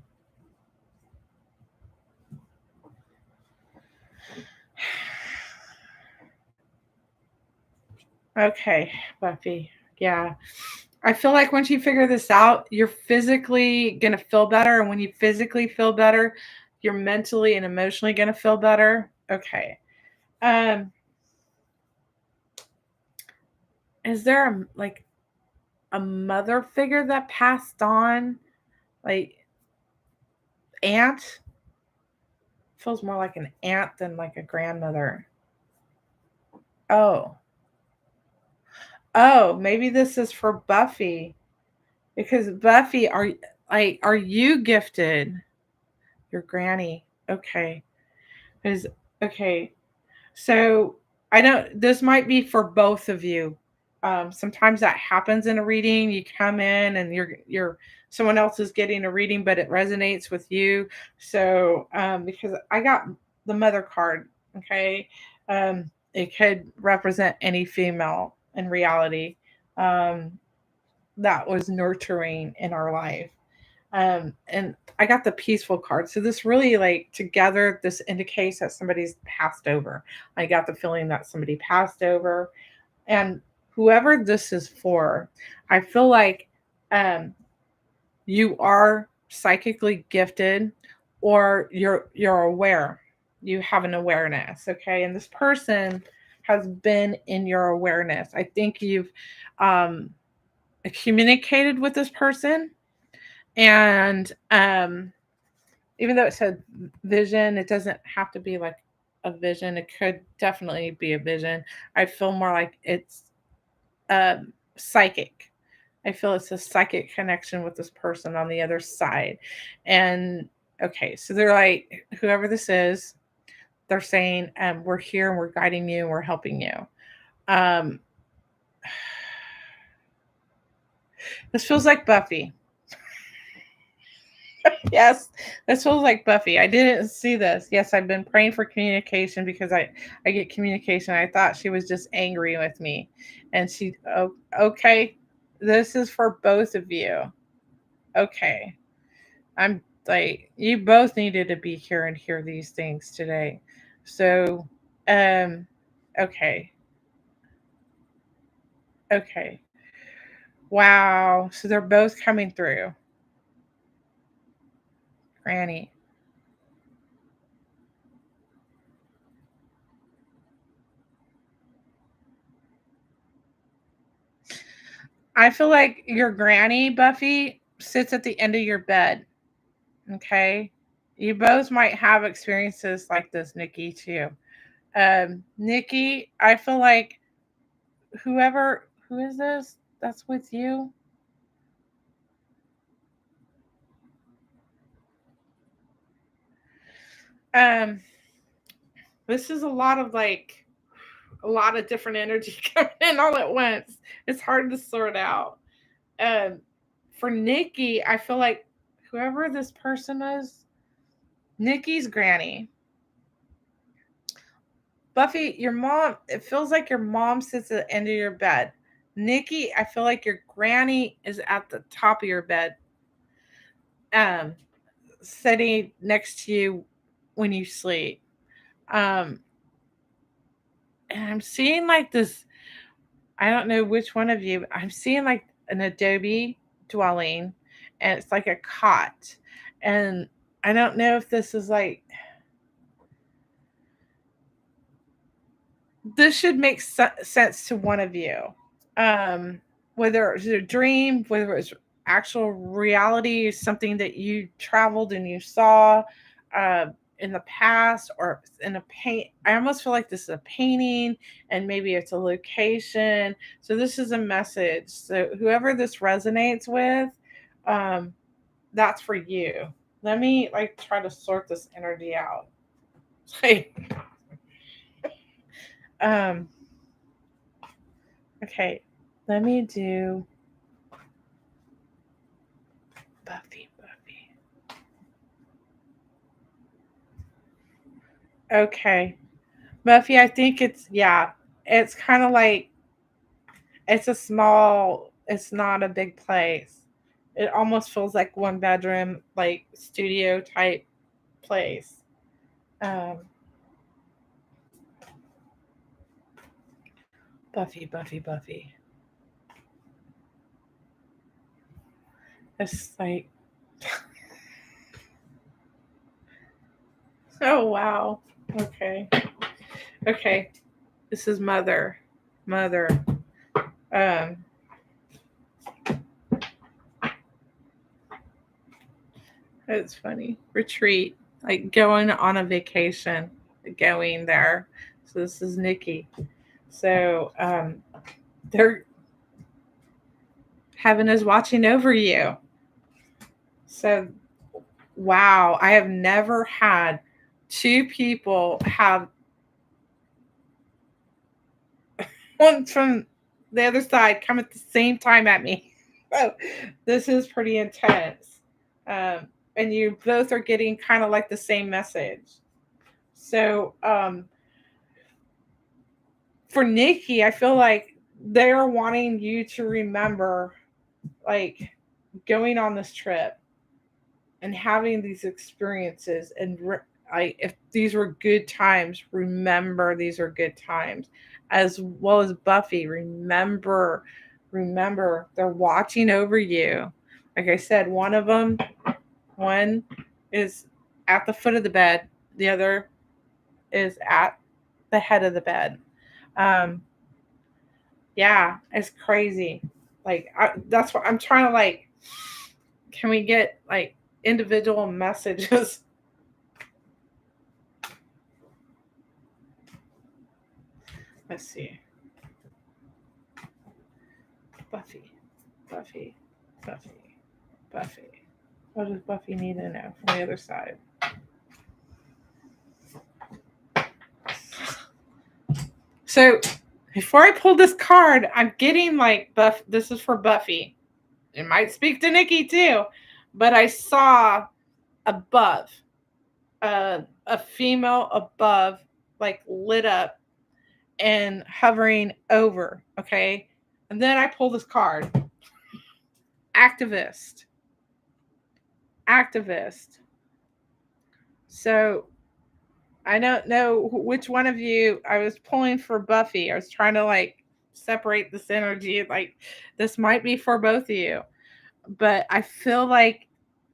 Speaker 1: Okay, Buffy. Yeah. I feel like once you figure this out, you're physically going to feel better. And when you physically feel better, you're mentally and emotionally going to feel better. Okay. Um, is there like a mother figure that passed on? Like, aunt. Feels more like an aunt than like a grandmother. Oh. Oh, maybe this is for Buffy. Because Buffy, are you gifted? Your granny. Okay. Is okay. So I don't. This might be for both of you. Sometimes that happens in a reading. You come in and you're someone else is getting a reading, but it resonates with you. So because I got the mother card, okay, it could represent any female in reality that was nurturing in our life. And I got the peaceful card. So this really like together, this indicates that somebody's passed over. I got the feeling that somebody passed over. And whoever this is for, I feel like um, you are psychically gifted or you're aware. You have an awareness, okay? And this person has been in your awareness. I think you've um, communicated with this person and even though it said vision, it doesn't have to be like a vision. It could definitely be a vision. I feel more like it's psychic. I feel it's a psychic connection with this person on the other side. And okay, so they're like, whoever this is, they're saying, we're here and we're guiding you and we're helping you. Um, this feels like Buffy. Yes, this feels like Buffy. I didn't see this. Yes, I've been praying for communication because I get communication. I thought she was just angry with me, and she. Oh, okay, this is for both of you. Okay, I'm like you both needed to be here and hear these things today. So, um, okay, okay, wow. So they're both coming through, Granny. I feel like your granny, Buffy, sits at the end of your bed. Okay. You both might have experiences like this, Nikki, too. Nikki, I feel like who is this that's with you? Um, this is a lot of different energy coming in all at once. It's hard to sort out. Um, for Nikki, I feel like whoever this person is, Nikki's granny. Buffy, your mom, it feels like your mom sits at the end of your bed. Nikki, I feel like your granny is at the top of your bed, um, sitting next to you when you sleep. Um, and I'm seeing like this, I don't know which one of you, but I'm seeing like an adobe dwelling and it's like a cot. And I don't know if this is like, this should make sense to one of you. Um, whether it's a dream, whether it's actual reality, something that you traveled and you saw in the past, or in a paint. I almost feel like this is a painting, and maybe it's a location. So this is a message. So whoever this resonates with, um, that's for you. Let me like try to sort this energy out. um, okay, let me do Buffy. Okay. Buffy, I think it's kind of like it's not a big place. It almost feels like one bedroom, like studio type place. Um, Buffy. It's like, oh wow. Okay. Okay. This is mother. Mother. Um, It's funny. Retreat, like going on a vacation, going there. So this is Nikki. So they're heaven is watching over you. So wow, I have never had two people have one from the other side come at the same time at me. So this is pretty intense. And you both are getting kind of like the same message. So for Nikki, I feel like they're wanting you to remember like going on this trip and having these experiences and if these were good times, remember these are good times. As well as Buffy, remember they're watching over you. Like I said, one is at the foot of the bed, the other is at the head of the bed. Um, yeah, it's crazy. Like that's what I'm trying to like. Can we get like individual messages? Let's see. Buffy, Buffy, Buffy, Buffy. What does Buffy need to know from the other side? So before I pull this card, I'm getting like This is for Buffy. It might speak to Nikki too, but I saw above, a female above, like lit up and hovering over. Okay, and then I pull this card. Activist, activist. So I don't know which one of you. I was pulling for Buffy. I was trying to like separate this energy. Like this might be for both of you, but I feel like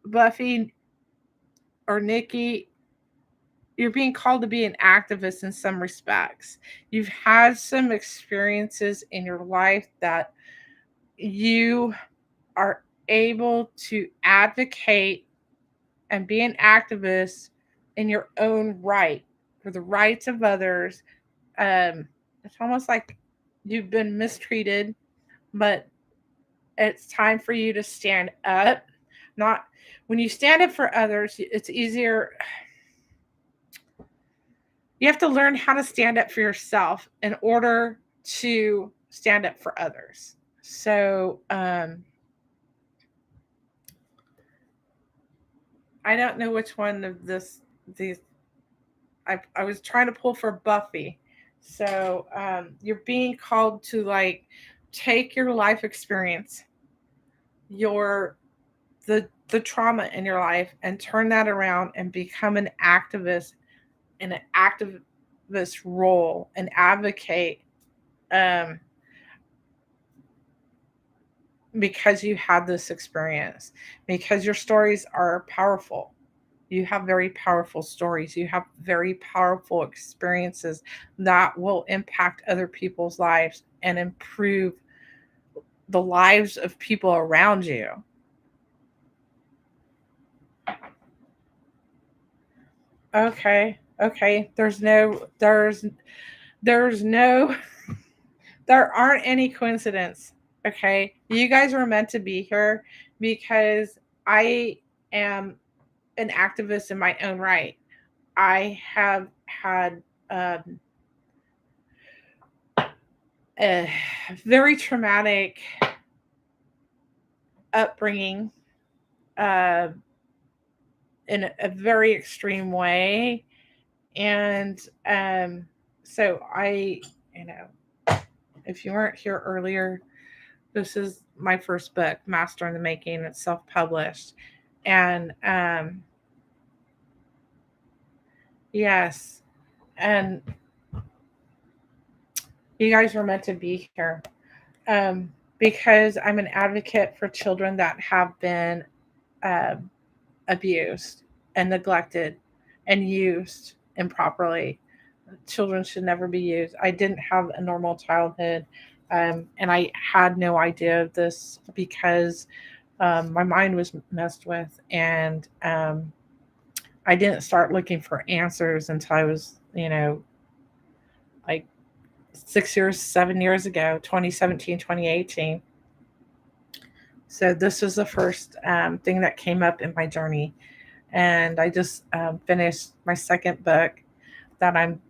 Speaker 1: Buffy or Nikki, you're being called to be an activist in some respects. You've had some experiences in your life that you are able to advocate and be an activist in your own right for the rights of others. It's almost like you've been mistreated, but it's time for you to stand up. Not when you stand up for others, it's easier. You have to learn how to stand up for yourself in order to stand up for others. So I don't know which one of these. I was trying to pull for Buffy. So you're being called to like take your life experience, your the trauma in your life, and turn that around and become an activist in an activist role and advocate, um, because you had this experience, because your stories are powerful. You have very powerful stories. You have very powerful experiences that will impact other people's lives and improve the lives of people around you. Okay. Okay. There's no there aren't any coincidence. Okay. You guys were meant to be here because I am an activist in my own right. I have had a very traumatic upbringing, uh, in a very extreme way. And so you know, if you weren't here earlier, this is my first book, Master in the Making. It's self-published. And yes, and you guys were meant to be here, because I'm an advocate for children that have been um, abused and neglected and used improperly. Children should never be used. I didn't have a normal childhood, and I had no idea of this because My mind was messed with, and I didn't start looking for answers until I was, like 6 years, 7 years ago, 2017, 2018. So this was the first thing that came up in my journey. And I just finished my second book that I'm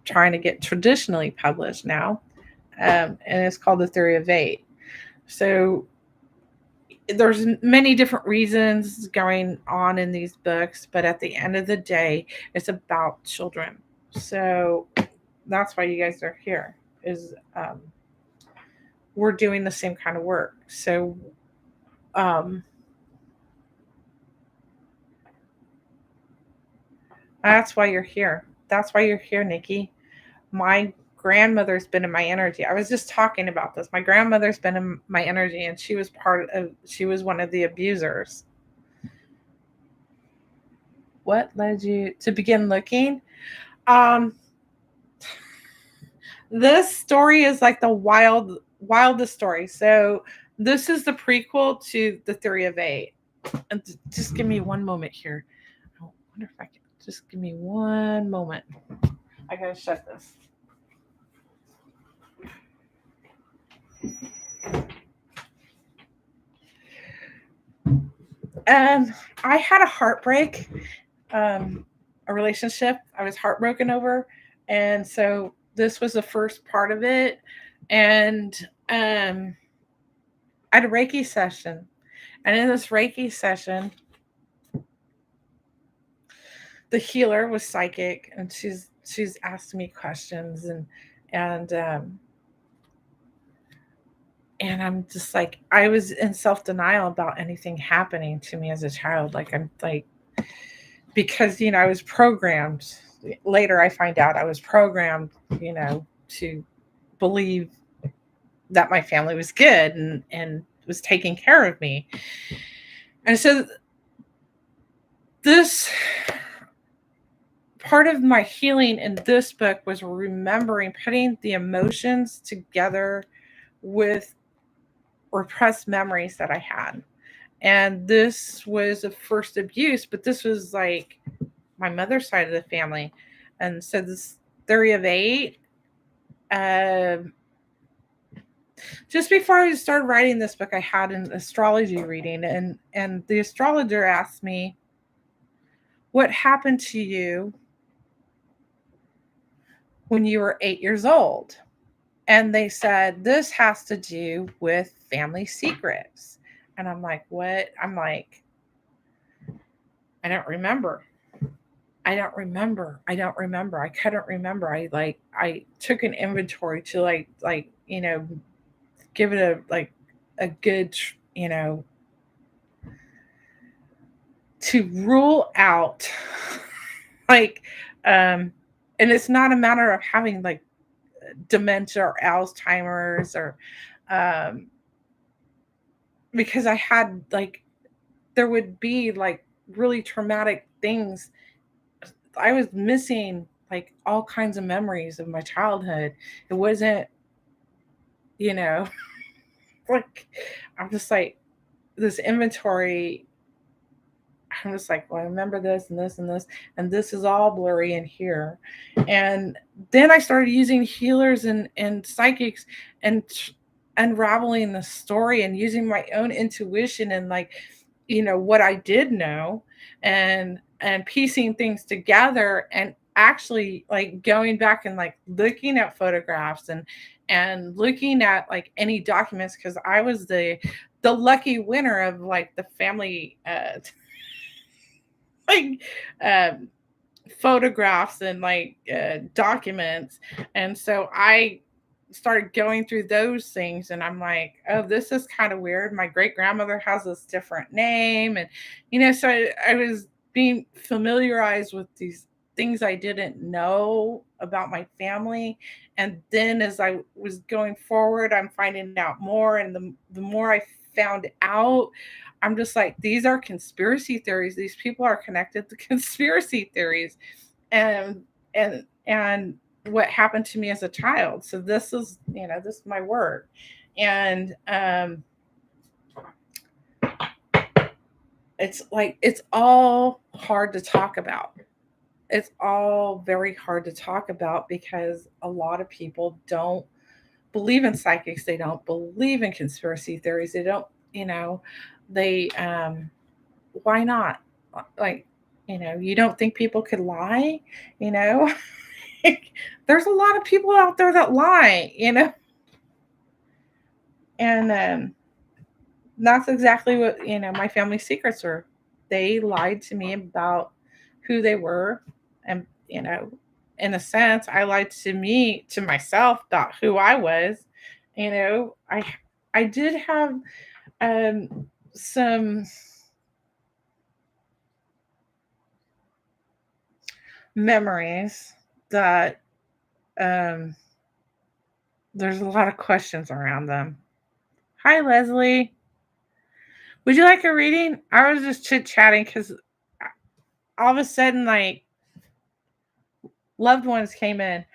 Speaker 1: trying to get traditionally published now. And it's called The Theory of Eight. So there's many different reasons going on in these books, but at the end of the day, it's about children. So that's why you guys are here, is we're doing the same kind of work. So um, that's why you're here. That's why you're here, Nikki. My grandmother's been in my energy. I was just talking about this. My grandmother's been in my energy, and she was one of the abusers. What led you to begin looking? Um, this story is like the wildest story. So this is the prequel to The Theory of Eight. And just give me one moment here. I wonder if I can just give me one moment. I gotta shut this. And I had a heartbreak, a relationship I was heartbroken over, and so this was the first part of it. And I had a Reiki session, and in this Reiki session, the healer was psychic, and she's asked me questions, and and I'm just like, I was in self denial about anything happening to me as a child. Like, I'm like, because I was programmed. Later, I find out I was programmed, to believe that my family was good and was taking care of me. And so this part of my healing in this book was remembering putting the emotions together with repressed memories that I had. And this was a first abuse, but this was like my mother's side of the family. And so this theory of eight, uh, just before I started writing this book, I had an astrology reading, and the astrologer asked me, what happened to you when you were 8 years old? And they said, this has to do with family secrets. And I'm like, what? I'm like, I don't remember. I don't remember. I don't remember. I couldn't remember. I took an inventory to give it a good, to rule out like and it's not a matter of having like dementia or Alzheimer's or um because I had like there would be like really traumatic things. I was missing like all kinds of memories of my childhood. It wasn't, you know, like I'm just like this inventory. I'm just like, well, I remember this and this and this, and this is all blurry in here. And then I started using healers and psychics and unraveling the story and using my own intuition and like, what I did know and piecing things together and actually like going back and like looking at photographs and looking at like any documents because I was the lucky winner of like the family like um, photographs and like documents. And so I started going through those things and I'm like, oh, this is kind of weird. My great grandmother has this different name. And, so I was being familiarized with these things I didn't know about my family. And then as I was going forward, I'm finding out more. And the more I found out, I'm just like, these are conspiracy theories. These people are connected to conspiracy theories. And what happened to me as a child. So this is, this is my work. And it's like it's all hard to talk about. It's all very hard to talk about because a lot of people don't believe in psychics. They don't believe in conspiracy theories. They don't, you know, they why not? Like, you don't think people could lie, you know? There's a lot of people out there that lie. And that's exactly what, my family secrets were. They lied to me about who they were. And, in a sense, I lied to myself about who I was. I did have um, some memories that um, there's a lot of questions around them. Hi, Leslie. Would you like a reading? I was just chit chatting because all of a sudden, like, loved ones came in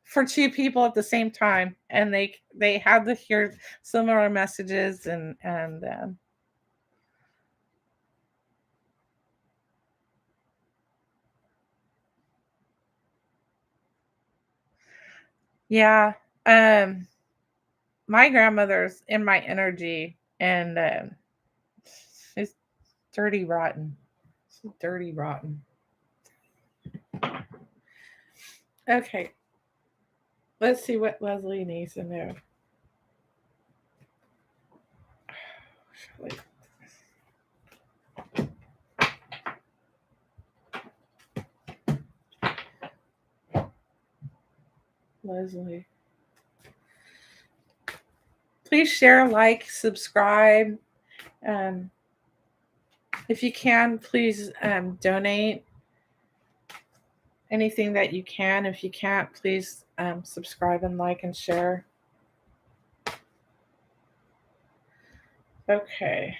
Speaker 1: for two people at the same time, and they had to hear similar messages, and yeah, um, my grandmother's in my energy, and she's dirty rotten. She's dirty rotten. Okay, let's see what Leslie needs to know. Leslie, please share, like, subscribe. Um, if you can, please donate anything that you can. If you can't, please subscribe and like and share. Okay.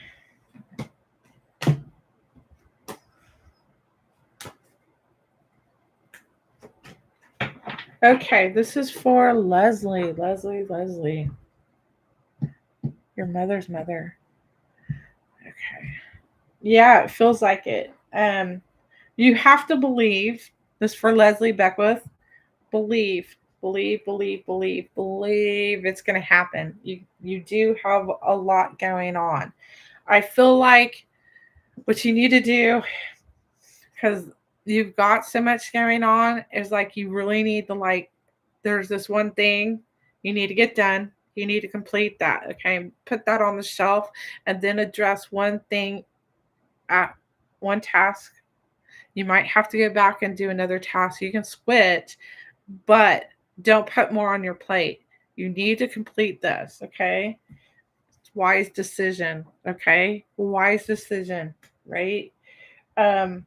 Speaker 1: Okay, this is for Leslie. Leslie. Your mother's mother. Okay. Yeah, it feels like it. You have to believe. This for Leslie Beckwith. Believe it's going to happen. You do have a lot going on. I feel like what you need to do, because you've got so much going on, is like you really need to, like, there's this one thing you need to get done. You need to complete that. Okay, put that on the shelf, and then address one thing at one task. You might have to go back and do another task. You can switch, but don't put more on your plate. You need to complete this. Okay, wise decision. Okay, wise decision. Right. um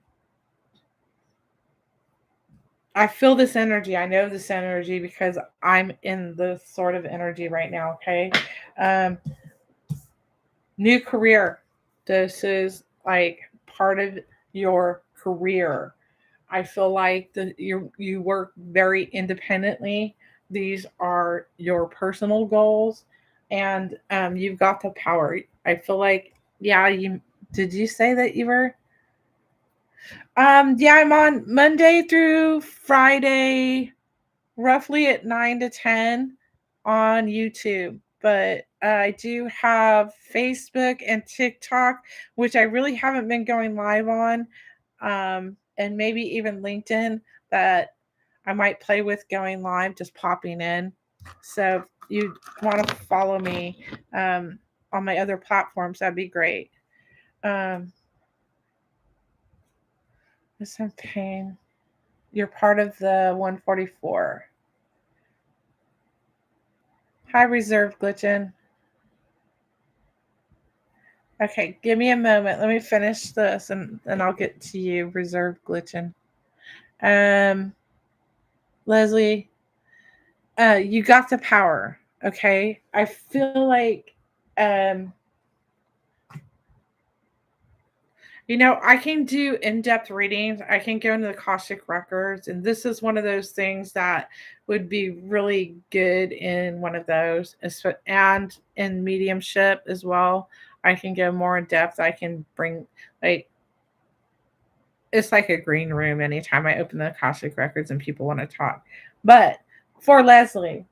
Speaker 1: I feel this energy. I know this energy because I'm in this sort of energy right now. Okay. um New career. This is like part of your career. I feel like you work very independently. These are your personal goals, and you've got the power. I feel like, yeah. You did you say that you were? Yeah, I'm on Monday through Friday, roughly at 9 to 10 on YouTube. But I do have Facebook and TikTok, which I really haven't been going live on, and maybe even LinkedIn, that I might play with going live, just popping in. So if you want to follow me on my other platforms, that'd be great. Um, some pain. You're part of the 144. Hi, Reserve Glitchin. Okay, give me a moment. Let me finish this, and I'll get to you, Reserve Glitchin. Um, Leslie, you got the power. Okay, I feel like, um, I can do in-depth readings. I can go into the Akashic records, and this is one of those things that would be really good in one of those, and in mediumship as well. I can go more in depth. I can bring, like, it's like a green room anytime I open the Akashic records and people want to talk. But for Leslie,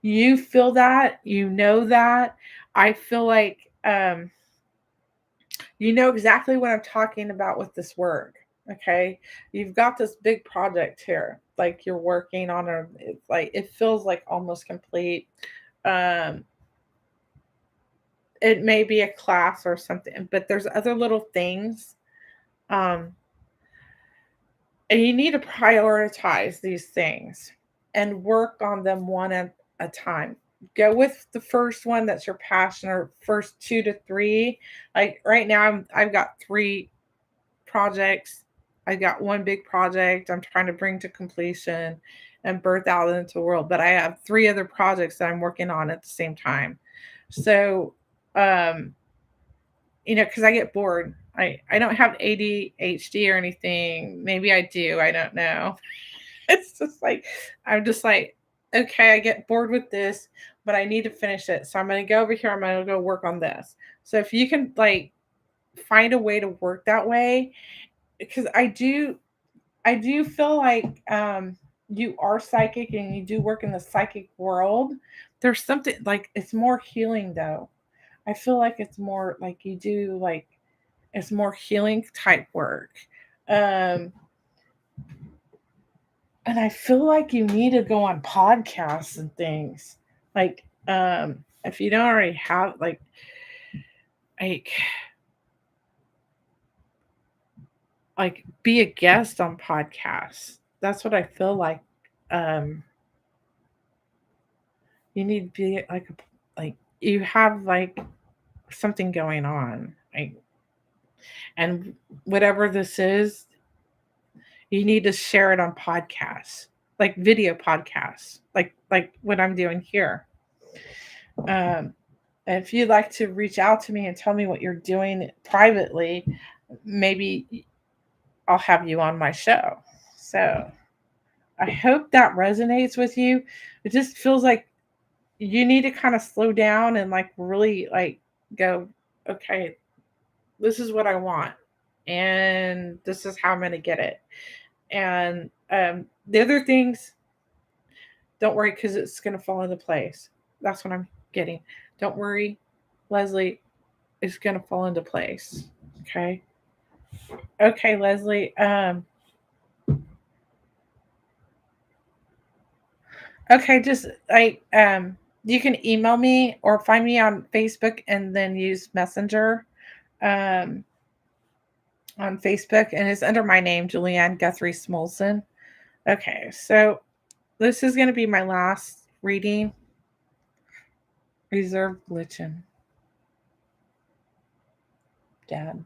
Speaker 1: you feel that, you know that. I feel like you know exactly what I'm talking about with this work. Okay. You've got this big project here, like you're working on, or it's like it feels like almost complete. Um, it may be a class or something, but there's other little things. Um, and you need to prioritize these things and work on them one at a time. Go with the first one that's your passion, or first two to three. Like right now, I've got three projects. I got one big project I'm trying to bring to completion and birth out into the world, but I have three other projects that I'm working on at the same time. So, um, because I get bored. I don't have ADHD or anything. Maybe I do. I don't know. It's just like, I'm just like, okay, I get bored with this, but I need to finish it. So I'm going to go over here. I'm going to go work on this. So if you can like find a way to work that way, because I do feel like you are psychic and you do work in the psychic world. There's something like it's more healing though. I feel like it's more like you do like it's more healing type work. Um and I feel like you need to go on podcasts and things. Like if you don't already have like like be a guest on podcasts. That's what I feel like. Um you need to be like you have like something going on. Like and whatever this is, you need to share it on podcasts, like video podcasts, like what I'm doing here. Um, if you'd like to reach out to me and tell me what you're doing privately, maybe I'll have you on my show. So I hope that resonates with you. It just feels like you need to kind of slow down and like really like go, okay, this is what I want, and this is how I'm going to get it. And the other things, don't worry because it's going to fall into place. That's what I'm getting. Don't worry, Leslie, it's going to fall into place. Okay. Okay, Leslie. Okay, just like you can email me or find me on Facebook and then use Messenger um on Facebook, and it's under my name, Julianne Guthrie-Smulson. Okay, so this is going to be my last reading. Reserve glitching. Dad.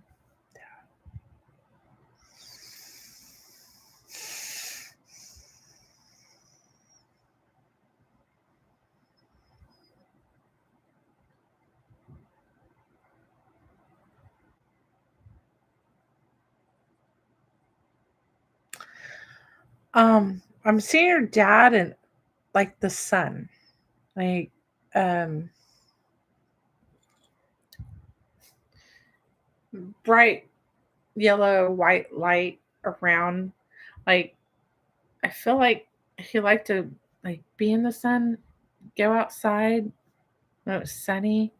Speaker 1: I'm seeing your dad and like the sun. Like um bright yellow white light around. Like I feel like he liked to like be in the sun, go outside when it was sunny.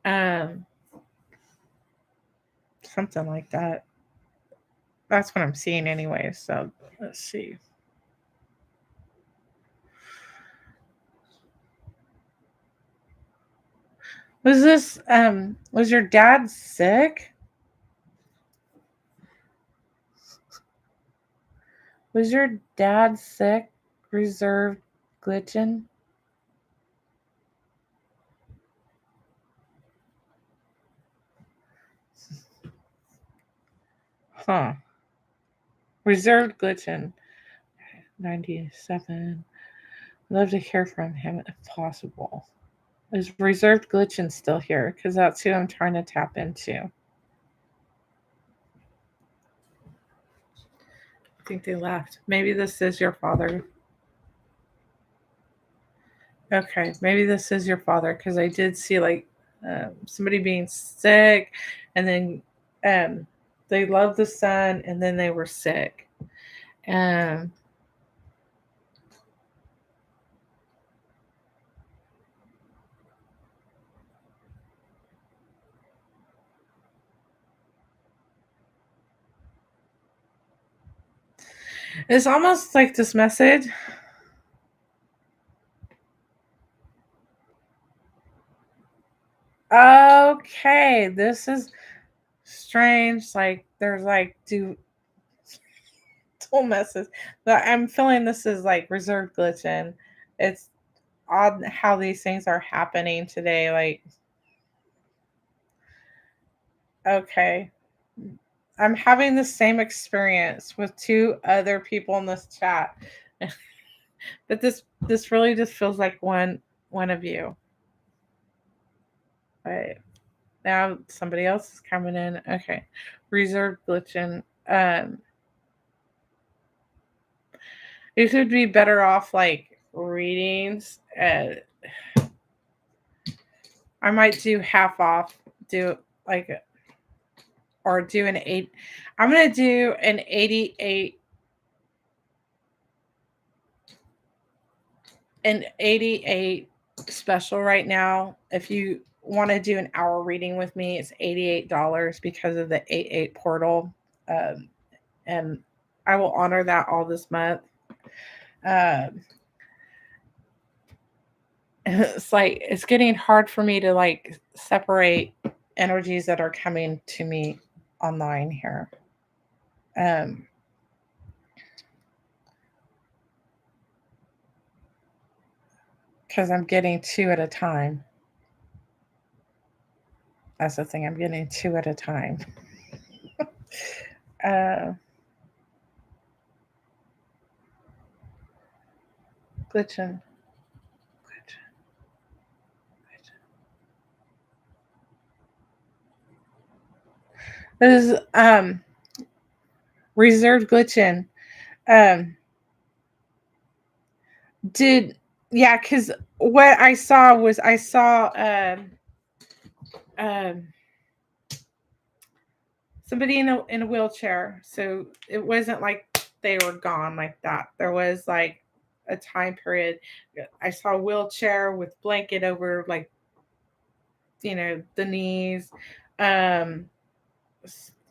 Speaker 1: Um Something like that. That's what I'm seeing anyway. So let's see. Was your dad sick? Was your dad sick? Reserved glitching? Huh. Reserved glitching. 97. Love to hear from him if possible. Is reserved glitching still here? Because that's who I'm trying to tap into. I think they left. Maybe this is your father. Okay, maybe this is your father because I did see like somebody being sick, and then they loved the sun, and then they were sick. Um, it's almost like this message. Okay, this is strange. Like there's like dual messages. But I'm feeling this is like reserve glitching. It's odd how these things are happening today. Like, okay. I'm having the same experience with two other people in this chat. But this really just feels like one of you. Right. Now somebody else is coming in. Okay. Reserve glitching. These would be better off like readings. I might do half off. Do like or do an 8. I'm gonna do an 88 special right now. If you want to do an hour reading with me, it's $88 because of the 88 portal. Um, and I will honor that all this month. It's like it's getting hard for me to like separate energies that are coming to me online here. Because I'm getting two at a time. That's the thing. I'm getting two at a time. uh, glitching. This is reserved glitching. Um, did yeah? Because what I saw was um, somebody in a wheelchair. So it wasn't like they were gone like that. There was like a time period. I saw a wheelchair with blanket over like the knees. Um,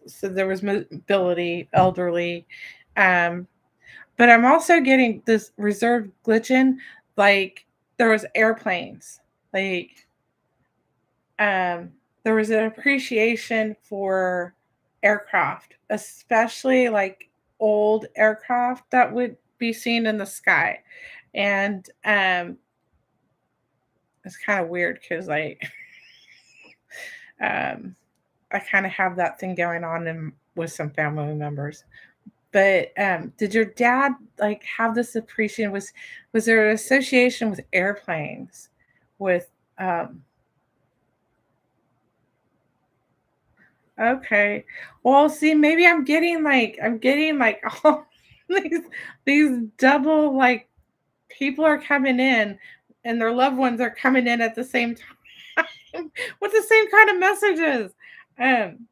Speaker 1: so there was mobility, elderly. Um, but I'm also getting this reserved glitching. Like there was airplanes. Like there was an appreciation for aircraft, especially like old aircraft that would be seen in the sky. And it's kind of weird because like um, I kind of have that thing going on with some family members. But did your dad like have this appreciation? Was there an association with airplanes? With okay, well, see, maybe I'm getting like all these double like people are coming in, and their loved ones are coming in at the same time with the same kind of messages. Um,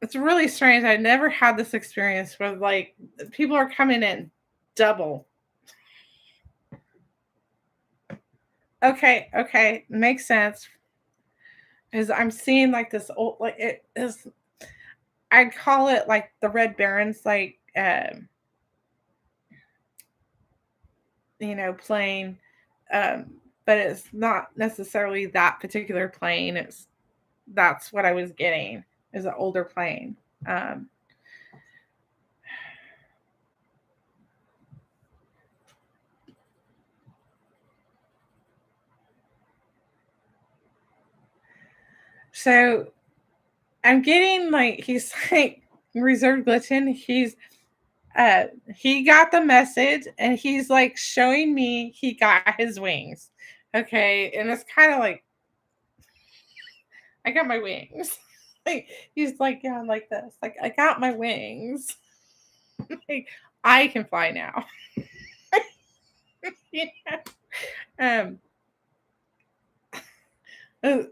Speaker 1: it's really strange. I never had this experience where like people are coming in double. Okay, makes sense. Because I'm seeing like this old like it is. I call it like the Red Barons, like plane, but it's not necessarily that particular plane. That's what I was getting is an older plane. Um, so I'm getting like he's like reserved glitching. He got the message and he's like showing me he got his wings. Okay, and it's kind of like I got my wings. Like he's like, yeah, like this. Like I got my wings. Like I can fly now. Yeah. Um, oh,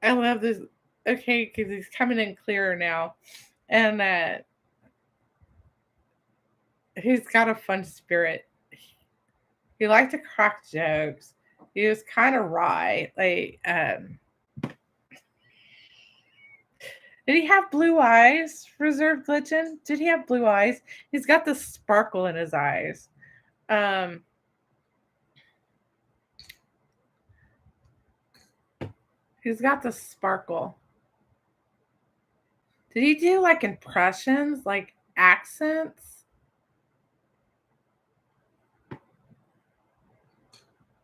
Speaker 1: I love this. Okay, because he's coming in clearer now, and he's got a fun spirit. He liked to crack jokes. He was kind of wry. Did he have blue eyes? Reserved Glitchin? Did he have blue eyes? He's got the sparkle in his eyes. Um, he's got the sparkle. Did he do like impressions, like accents?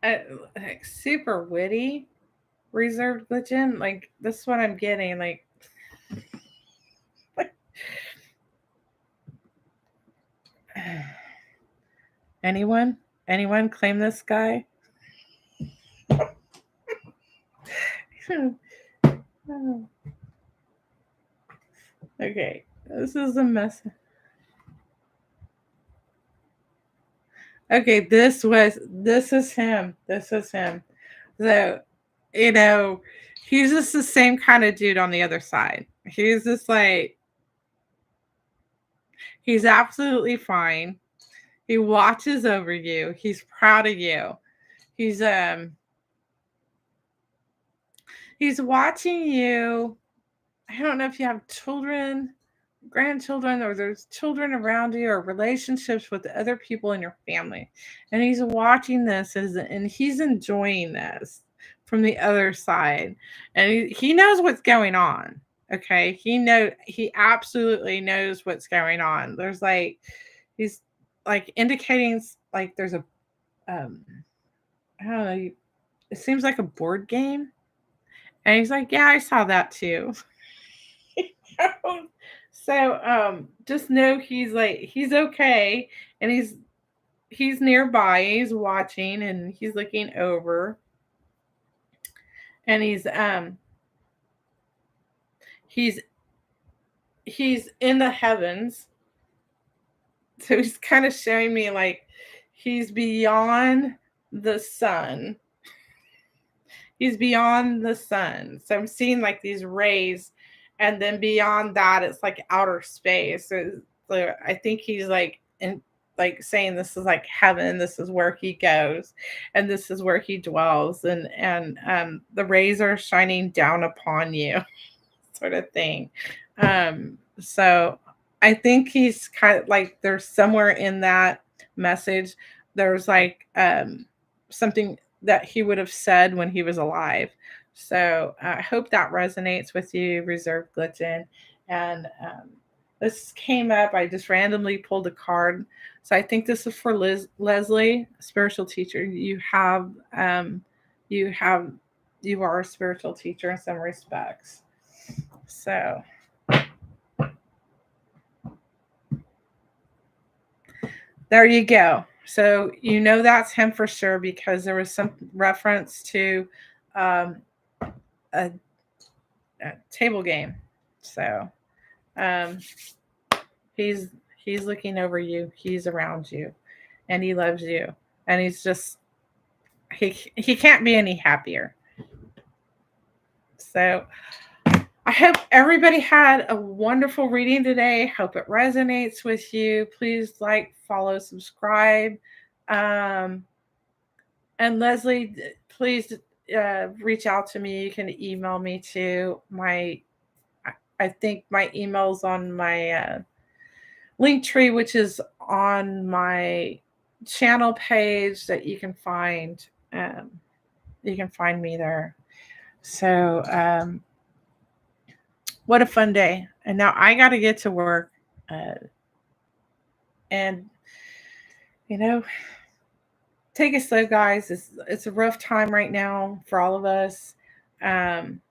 Speaker 1: Uh, like super witty. Reserved Glitchin? Like this is what I'm getting. Like anyone? Anyone claim this guy? Okay, this is a mess. Okay, this is him. This is him. So, you know, he's just the same kind of dude on the other side. He's just like he's absolutely fine. He watches over you. He's proud of you. He's he's watching you. I don't know if you have children, grandchildren, or there's children around you, or relationships with the other people in your family. And he's watching this and he's enjoying this from the other side. And he knows what's going on. Okay. He absolutely knows what's going on. There's like he's like indicating like there's a um I don't know, it seems like a board game. And he's like, yeah, I saw that too. So just know he's like he's okay, and he's nearby, he's watching, and he's looking over, and he's he's in the heavens. So he's kind of showing me like he's beyond the sun. He's beyond the sun. So I'm seeing like these rays, and then beyond that, it's like outer space. So I think he's like in like saying this is like heaven. This is where he goes, and this is where he dwells, and the rays are shining down upon you, sort of thing. So I think he's kind of like there's somewhere in that message. There's like something that he would have said when he was alive. So I hope that resonates with you, Reserve Glitchin. And this came up. I just randomly pulled a card. So I think this is for Leslie, spiritual teacher. You have, you are a spiritual teacher in some respects. So there you go. So you know that's him for sure because there was some reference to um, a, a table game. So um, he's he's looking over you. He's around you, and he loves you. And he's just he can't be any happier. So I hope everybody had a wonderful reading today. Hope it resonates with you. Please like, follow, subscribe. Um, and Leslie, please reach out to me. You can email me to I think my email's on my link tree, which is on my channel page that you can find. You can find me there. So, what a fun day. And now I got to get to work. Uh, and, you know, take it slow, guys. It's a rough time right now for all of us. Um,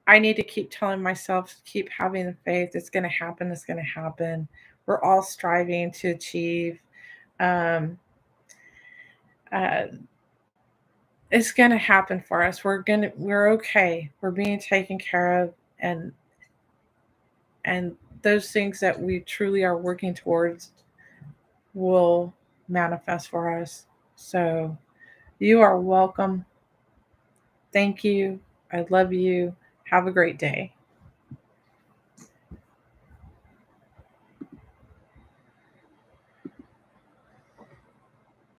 Speaker 1: I need to keep telling myself, keep having the faith. It's going to happen. It's going to happen. We're all striving to achieve. Um, uh, it's going to happen for us. We're okay. We're being taken care of, and those things that we truly are working towards will manifest for us. So You are welcome. Thank you. I love you. Have a great day.